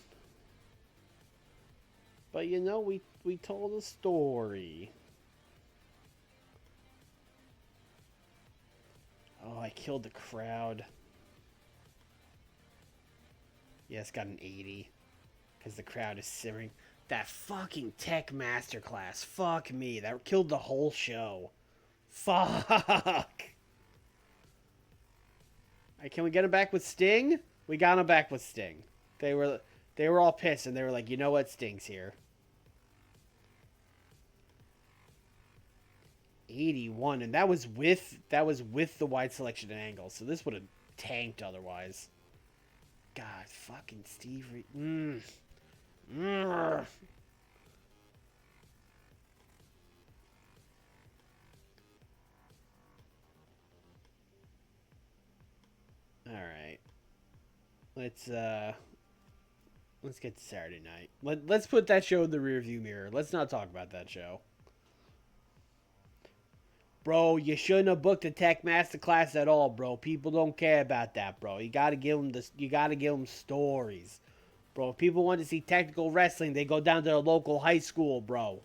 But you know, we told a story. Oh, I killed the crowd. Yes, got an 80. Because the crowd is simmering. That fucking Tech Masterclass. Fuck me. That killed the whole show. Fuck. Right, can we get him back with Sting? We got him back with Sting. They were all pissed and they were like, you know what? Sting's here. 81, and that was with the wide selection and angle, so this would have tanked otherwise. God, fucking Steve Reed. All right, let's get to Saturday night. Let's put that show in the rearview mirror. Let's not talk about that show. Bro, you shouldn't have booked a Tech Masterclass at all, bro. People don't care about that, bro. You gotta give them stories, bro. If people want to see technical wrestling, they go down to the local high school, bro.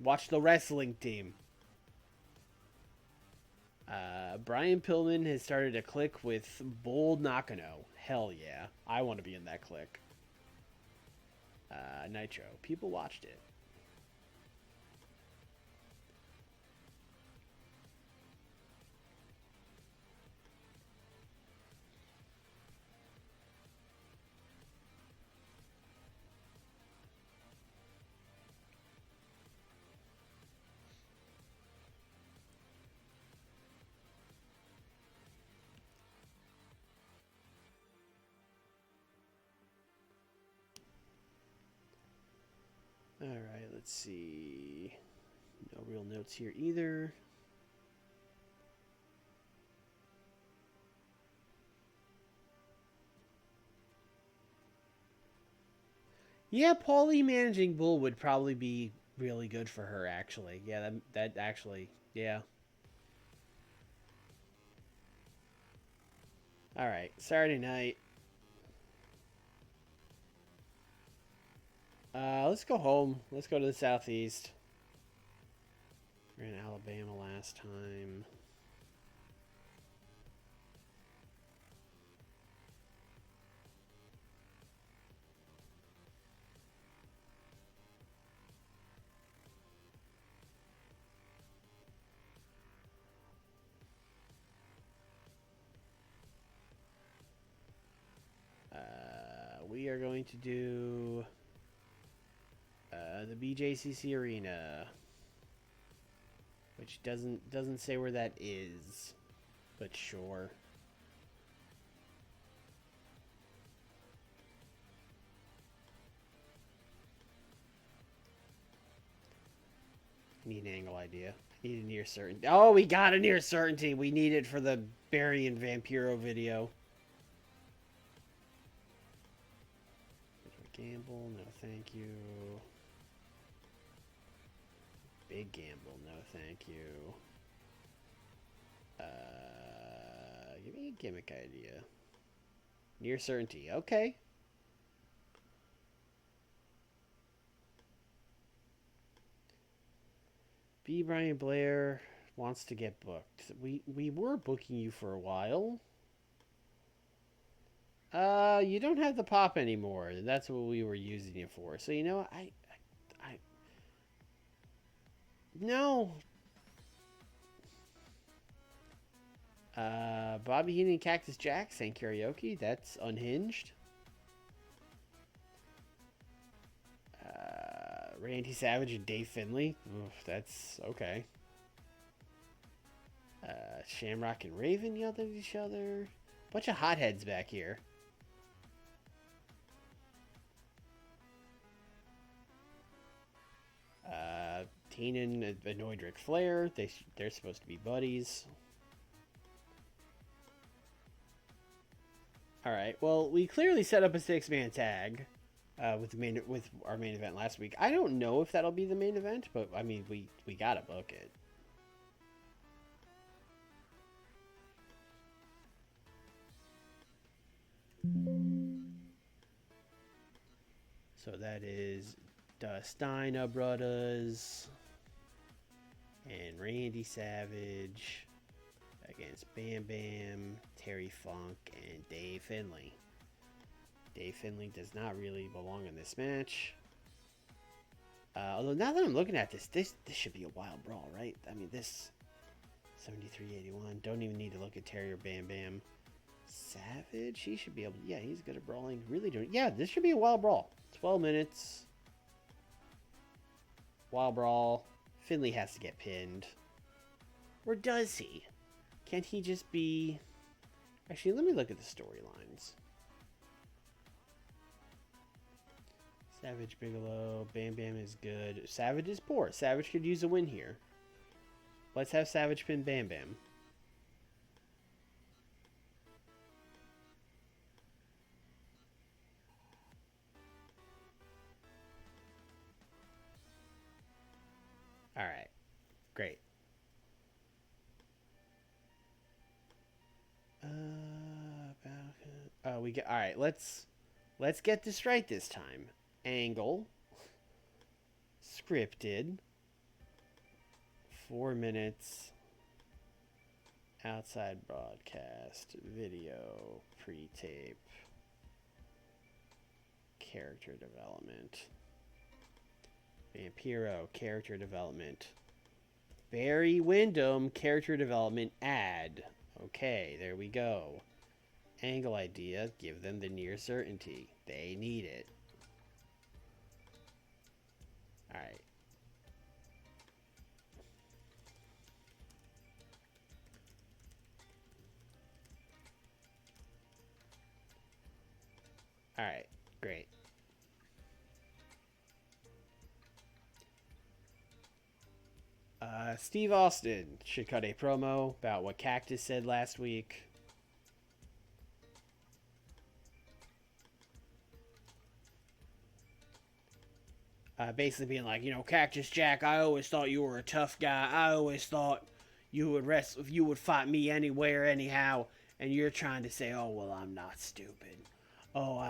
Watch the wrestling team. Brian Pillman has started a clique with Bold Nakano. Hell yeah, I want to be in that clique. Nitro. People watched it. Alright, let's see. No real notes here either. Yeah, Paulie managing Bull would probably be really good for her, actually. Yeah, that actually, yeah. Alright, Saturday night. Let's go home. Let's go to the Southeast. We were in Alabama last time. We are going to do the BJCC Arena, which doesn't say where that is, but sure. Need an angle idea. Need a near certainty. Oh, we got a near certainty. We need it for the Barry and Vampiro video. Gamble, no thank you. Big gamble, no thank you. Give me a gimmick idea. Near certainty, okay. B. Brian Blair wants to get booked. We were booking you for a while. You don't have the pop anymore. That's what we were using it for. So you know, I no. Bobby Heenan and Cactus Jack sang karaoke. That's unhinged. Randy Savage and Dave Finlay. Oof, that's okay. Shamrock and Raven yelled at each other. Bunch of hotheads back here. Heenan annoyed Ric Flair. They're supposed to be buddies. All right. Well, we clearly set up a 6-man tag with our main event last week. I don't know if that'll be the main event, but I mean, we gotta book it. So that is the Steiner Brothers and Randy Savage against Bam Bam, Terry Funk, and Dave Finlay. Dave Finlay does not really belong in this match. Although now that I'm looking at this should be a wild brawl, right? I mean, this 73-81. Don't even need to look at Terry or Bam Bam. Savage, he should be able to, yeah, he's good at brawling. Really doing, yeah, this should be a wild brawl. 12 minutes. Wild brawl. Finlay has to get pinned. Or does he? Can't he just be... Actually, let me look at the storylines. Savage, Bigelow, Bam Bam is good. Savage is poor. Savage could use a win here. Let's have Savage pin Bam Bam. Alright. Great. We get... Alright, let's get this right this time. Angle. Scripted. 4 minutes. Outside broadcast. Video. Pre-tape. Character development. Vampiro. Character development. Barry Windham. Character development ad. Okay, there we go. Angle idea. Give them the near certainty. They need it. Alright. Alright, great. Steve Austin should cut a promo about what Cactus said last week. Basically being like, you know, Cactus Jack, I always thought you were a tough guy. I always thought you would fight me anywhere, anyhow. And you're trying to say, oh, well, I'm not stupid. Oh,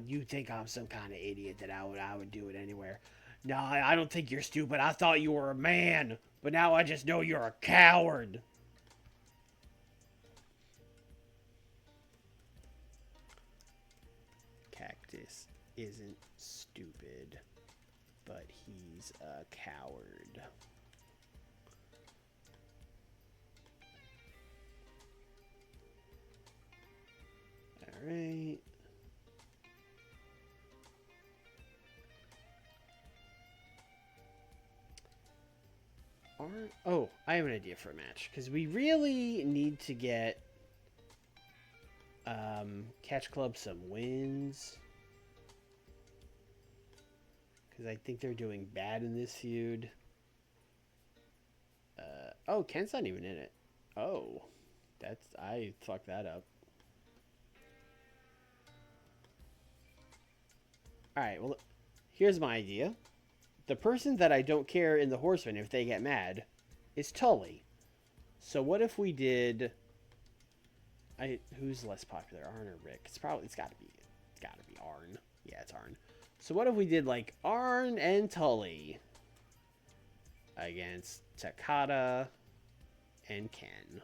you think I'm some kind of idiot that I would do it anywhere. No, I don't think you're stupid. I thought you were a man. But now I just know you're a coward. Cactus isn't stupid, but he's a coward. All right. Oh, I have an idea for a match. Because we really need to get Catch Club some wins. Because I think they're doing bad in this feud. Oh, Ken's not even in it. Oh, I fucked that up. Alright, well, here's my idea. The person that I don't care in the Horsemen, if they get mad, is Tully. So what if we did... who's less popular, Arn or Rick? It's gotta be Arn. Yeah, it's Arn. So what if we did, like, Arn and Tully against Takada and Ken?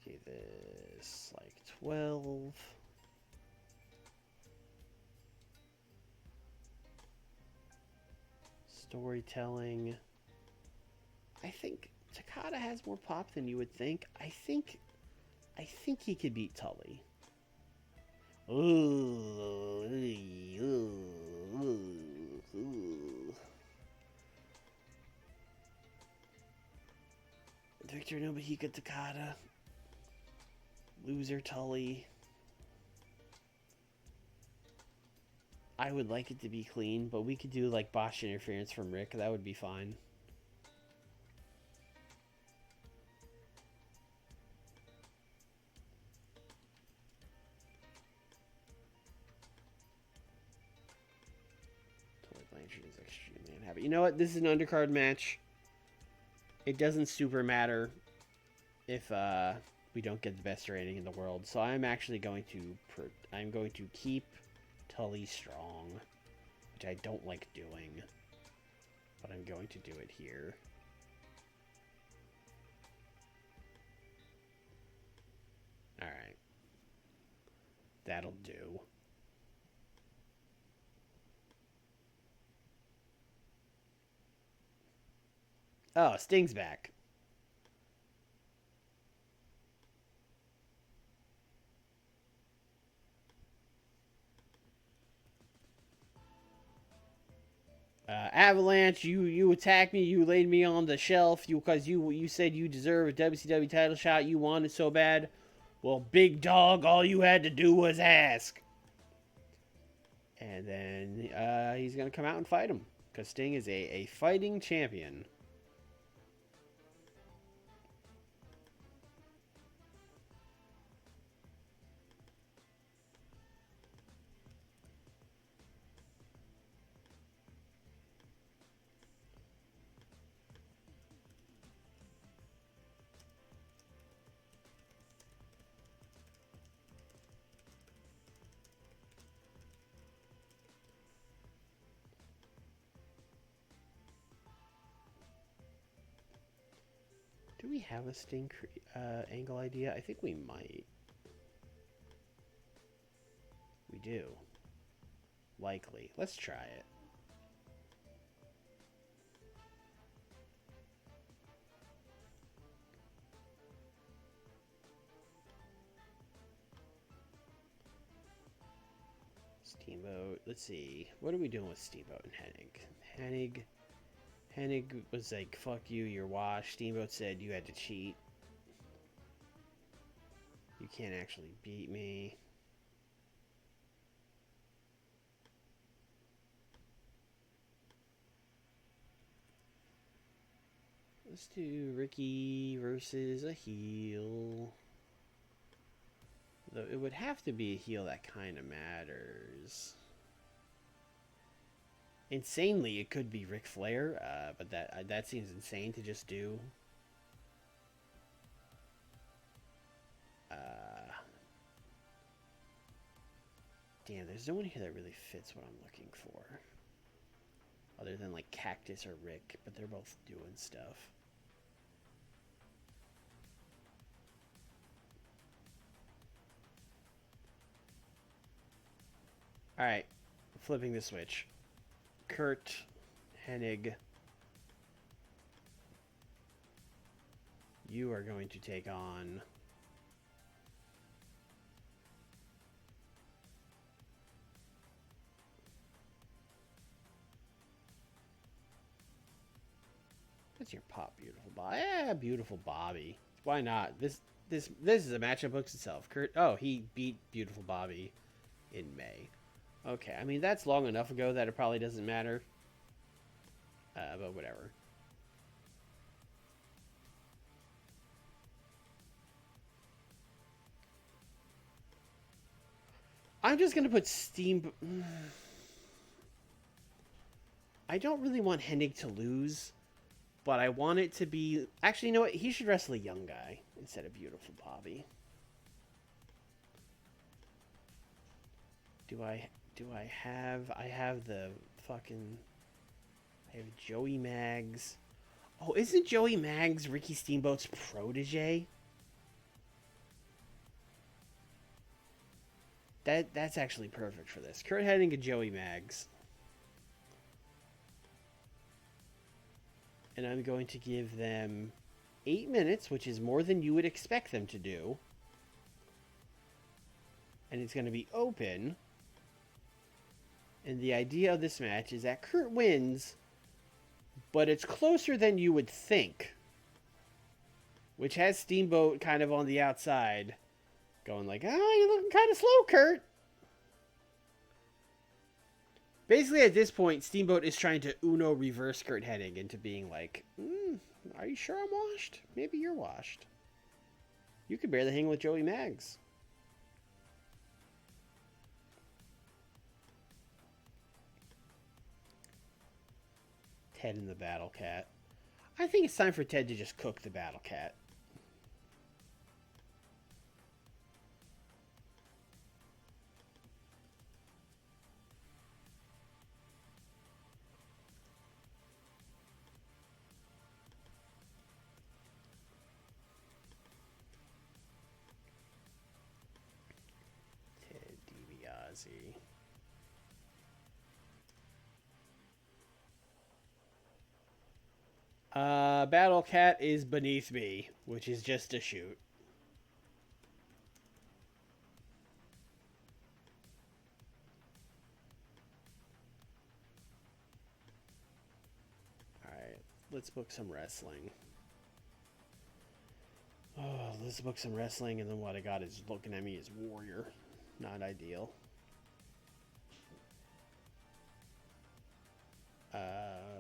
Okay, this, like, 12... Storytelling. I think Takada has more pop than you would think. I think he could beat Tully. Ooh. Victor Nobuhika Takada. Loser Tully. I would like it to be clean, but we could do like botched interference from Rick. That would be fine. Tully Blanchard is extremely unhappy. You know what? This is an undercard match. It doesn't super matter if we don't get the best rating in the world. So I'm actually going to keep Tully strong, which I don't like doing, but I'm going to do it here. All right, that'll do. Oh, Sting's back. Avalanche, you attacked me. You laid me on the shelf. Because you said you deserve a WCW title shot. You wanted so bad. Well, big dog, all you had to do was ask. And then he's gonna come out and fight him because Sting is a fighting champion. Do we have a Sting angle idea? I think we might. We do. Likely. Let's try it. Steamboat. Let's see. What are we doing with Steamboat and Hennig? Hennig was like, fuck you, you're washed. Steamboat said you had to cheat. You can't actually beat me. Let's do Ricky versus a heel. Though it would have to be a heel that kind of matters. Insanely, it could be Ric Flair, but that seems insane to just do. Damn, there's no one here that really fits what I'm looking for. Other than like Cactus or Rick, but they're both doing stuff. Alright, flipping the switch. Kurt Hennig, you are going to take on that's your pop, beautiful Bobby. Yeah, beautiful Bobby. Why not? This is a matchup books itself. Kurt, oh, he beat beautiful Bobby in May. Okay, I mean that's long enough ago that it probably doesn't matter. But whatever. I'm just gonna put Steam. I don't really want Hennig to lose, but I want it to be. Actually, you know what? He should wrestle a young guy instead of beautiful Bobby. Do I have? I have the fucking. I have Joey Maggs. Oh, isn't Joey Maggs Ricky Steamboat's protege? That's actually perfect for this. Kurt Hennig and Joey Maggs. And I'm going to give them 8 minutes, which is more than you would expect them to do. And it's going to be open. And the idea of this match is that Kurt wins, but it's closer than you would think. Which has Steamboat kind of on the outside, going like, oh, you're looking kind of slow, Kurt. Basically, at this point, Steamboat is trying to Uno reverse Kurt Hennig into being like, are you sure I'm washed? Maybe you're washed. You could barely hang with Joey Maggs. Ted and the Battle Cat. I think it's time for Ted to just cook the Battle Cat. Ted DiBiase. Battle Cat is beneath me, which is just a shoot. Alright, let's book some wrestling. Oh, let's book some wrestling, and then what I got is looking at me as Warrior. Not ideal.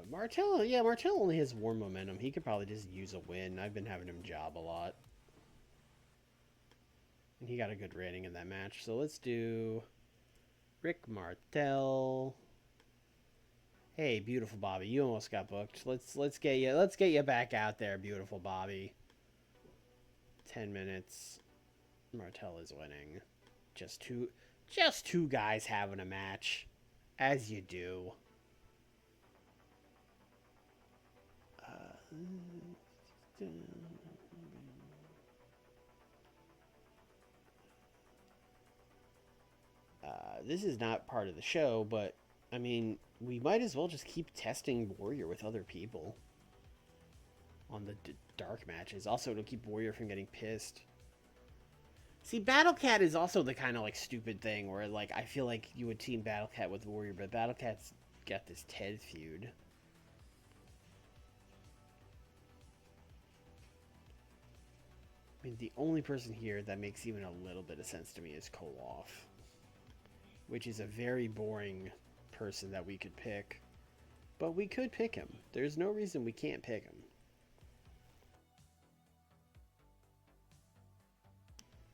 Martel, yeah, Martel only has warm momentum. He could probably just use a win. I've been having him job a lot. And he got a good rating in that match. So let's do Rick Martel. Hey, beautiful Bobby, you almost got booked. Let's get you back out there, beautiful Bobby. 10 minutes. Martel is winning. Just two guys having a match, as you do. This is not part of the show, but I mean, we might as well just keep testing Warrior with other people on the dark matches. Also, to keep Warrior from getting pissed. See, Battle Cat is also the kind of like stupid thing where like I feel like you would team Battle Cat with Warrior, but Battle Cat's got this Ted feud. I mean, the only person here that makes even a little bit of sense to me is Koloff, which is a very boring person that we could pick, but we could pick him. There's no reason we can't pick him.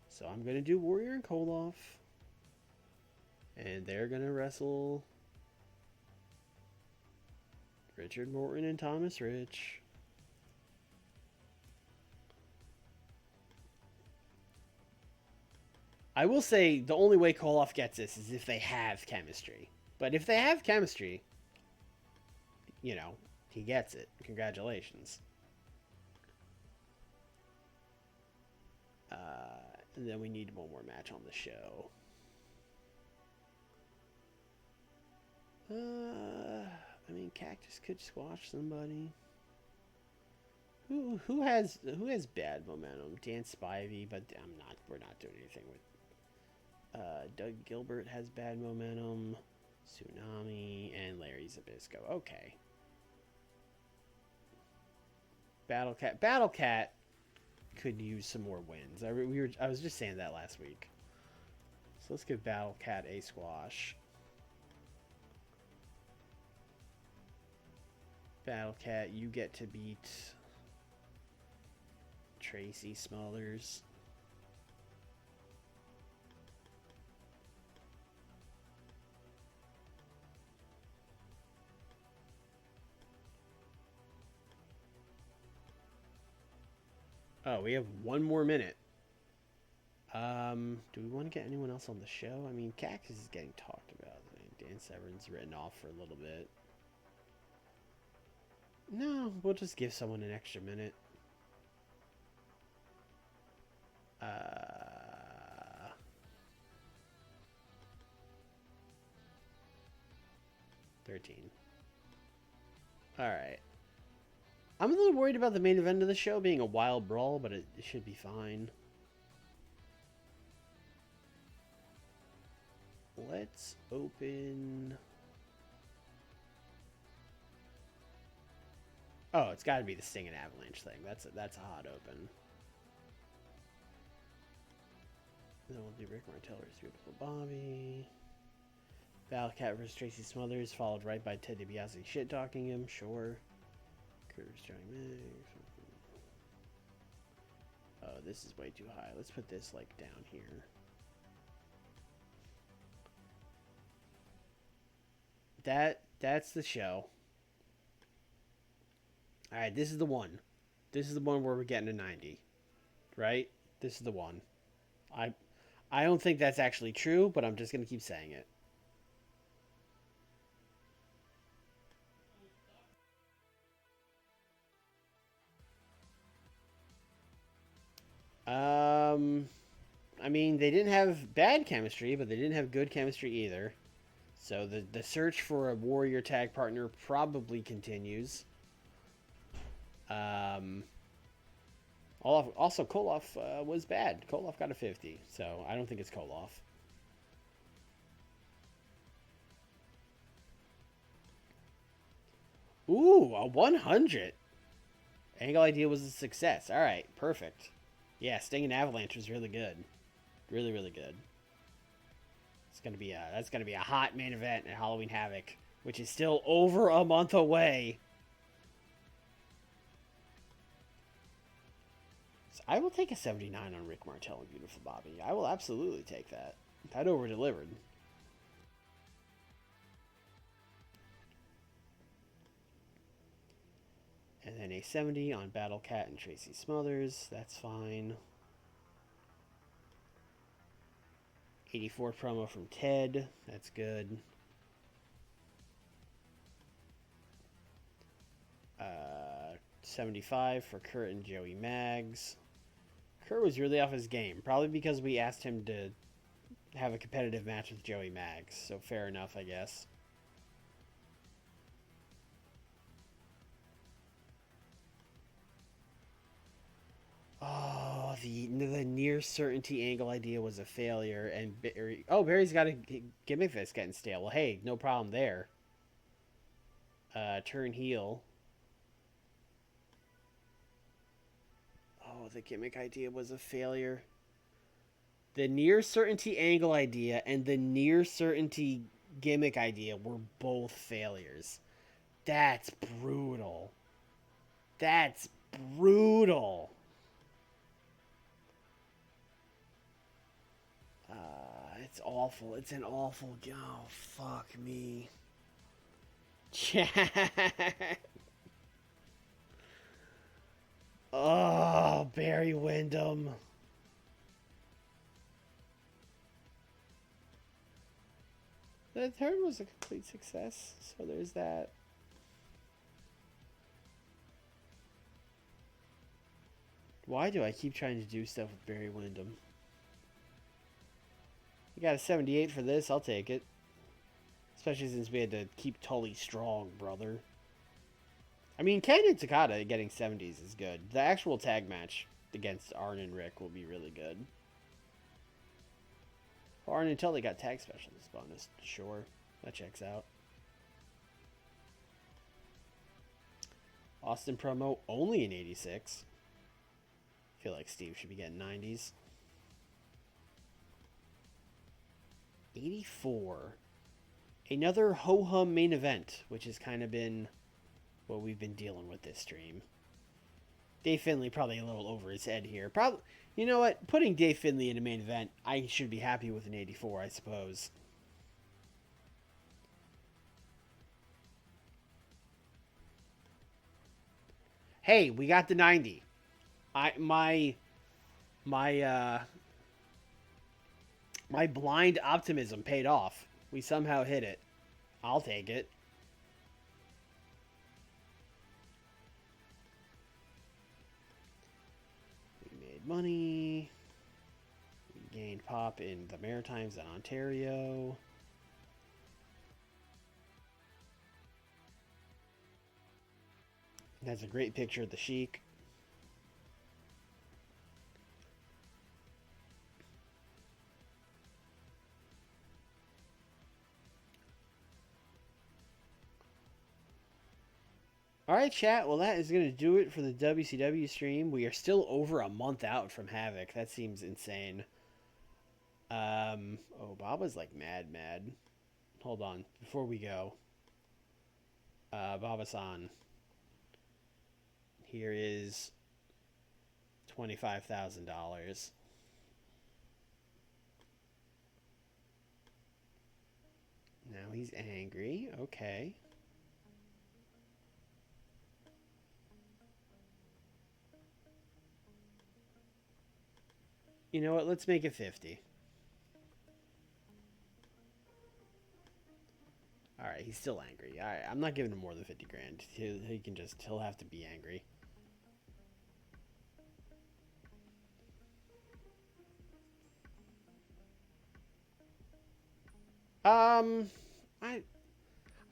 So I'm going to do Warrior and Koloff, and they're going to wrestle Richard Morton and Thomas Rich. I will say the only way Koloff gets this is if they have chemistry. But if they have chemistry, you know, he gets it. Congratulations. And then we need one more match on the show. I mean, Cactus could squash somebody. Who has bad momentum? Dan Spivey, but we're not doing anything with. Doug Gilbert has bad momentum. Tsunami and Larry Zbyszko. Okay. Battle Cat could use some more wins. I was just saying that last week. So let's give Battle Cat a squash. Battle Cat, you get to beat Tracy Smothers. Oh, we have one more minute. Do we want to get anyone else on the show? I mean, Cactus is getting talked about. I mean, Dan Severn's written off for a little bit. No, we'll just give someone an extra minute. 13. Alright. I'm a little worried about the main event of the show being a wild brawl, but it should be fine. Let's open... Oh, it's got to be the Sting and Avalanche thing. That's a hot open. Then we'll do Rick Martel versus Beautiful Bobby. Cat versus Tracy Smothers, followed right by Ted DiBiase shit-talking him. Sure. Curtis Johnny Mix. Oh, this is way too high. Let's put this, like, down here. That's the show. Alright, this is the one. This is the one where we're getting a 90. Right? This is the one. I don't think that's actually true, but I'm just going to keep saying it. I mean, they didn't have bad chemistry, but they didn't have good chemistry either. So the search for a Warrior tag partner probably continues. Also, Koloff was bad. Koloff got a 50, so I don't think it's Koloff. Ooh, a 100. Angle Idea was a success. All right, perfect. Yeah, Sting and Avalanche was really good. Really, really good. That's gonna be a hot main event at Halloween Havoc, which is still over a month away. So I will take a 79 on Rick Martel and Beautiful Bobby. I will absolutely take that. That over delivered. And then a 70 on Battle Cat and Tracy Smothers. That's fine. 84 promo from Ted. That's good. 75 for Kurt and Joey Maggs. Kurt was really off his game. Probably because we asked him to have a competitive match with Joey Maggs. So fair enough, I guess. Oh, the near certainty Angle Idea was a failure, and Barry's got a gimmick that's getting stale. Well, hey, no problem there. Turn heel. Oh, the gimmick idea was a failure. The near certainty Angle Idea and the near certainty gimmick idea were both failures. That's brutal. That's brutal. It's awful. It's an awful... Oh, fuck me. Chat. Oh, Barry Windham. The third was a complete success, so there's that. Why do I keep trying to do stuff with Barry Windham? You got a 78 for this, I'll take it. Especially since we had to keep Tully strong, brother. I mean, Ken and Takada getting 70s is good. The actual tag match against Arn and Rick will be really good. Arn and Tully got tag specialist bonus. Sure, that checks out. Austin promo only in 86. I feel like Steve should be getting 90s. 84. Another ho-hum main event, which has kind of been what we've been dealing with this stream. Dave Finlay probably a little over his head here. Probably, you know what? Putting Dave Finlay in a main event, I should be happy with an 84, I suppose. Hey, we got the 90. My blind optimism paid off. We somehow hit it. I'll take it. We made money. We gained pop in the Maritimes and Ontario. That's a great picture of the Sheik. All right, chat. Well, that is going to do it for the WCW stream. We are still over a month out from Havoc. That seems insane. Oh, Bob was like mad. Hold on. Before we go, Baba-san, here is $25,000. Now he's angry. Okay. You know what? Let's make it 50. All right, he's still angry. All right, I'm not giving him more than 50 grand. He'll have to be angry. Um, I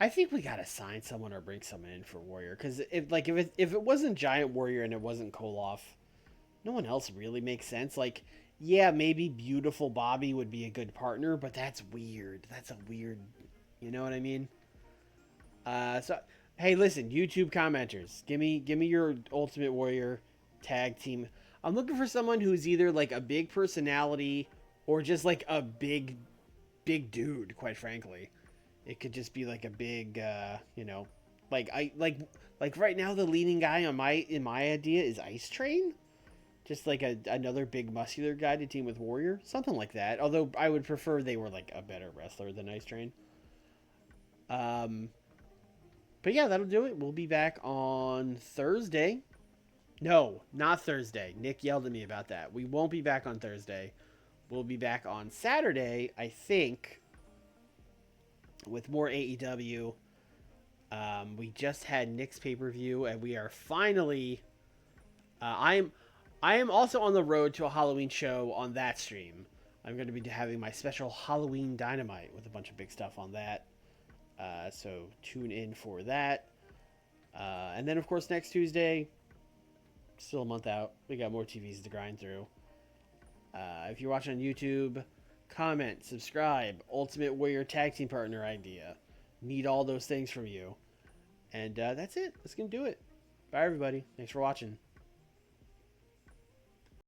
I think we gotta sign someone or bring someone in for Warrior because if it wasn't Giant Warrior and it wasn't Koloff, no one else really makes sense. Like, yeah, maybe Beautiful Bobby would be a good partner, but that's weird. That's a weird, you know what I mean? So hey, listen, YouTube commenters, give me your Ultimate Warrior tag team. I'm looking for someone who's either like a big personality or just like a big dude. Quite frankly, it could just be like a big, like like right now the leading guy on my idea is Ice Train. Just like another big muscular guy to team with Warrior, something like that. Although I would prefer they were like a better wrestler than Ice Train. Um, but yeah, that'll do it. We'll be back on Thursday. No, not Thursday. Nick yelled at me about that. We won't be back on Thursday. We'll be back on Saturday, I think, with more AEW. We just had Nick's pay per view, and we are finally. I am also on the road to a Halloween show on that stream. I'm going to be having my special Halloween Dynamite with a bunch of big stuff on that. So tune in for that. And then, of course, next Tuesday, still a month out, we got more TVs to grind through. If you're watching on YouTube, comment, subscribe, Ultimate Warrior Tag Team Partner idea. Need all those things from you. And that's it. That's going to do it. Bye, everybody. Thanks for watching.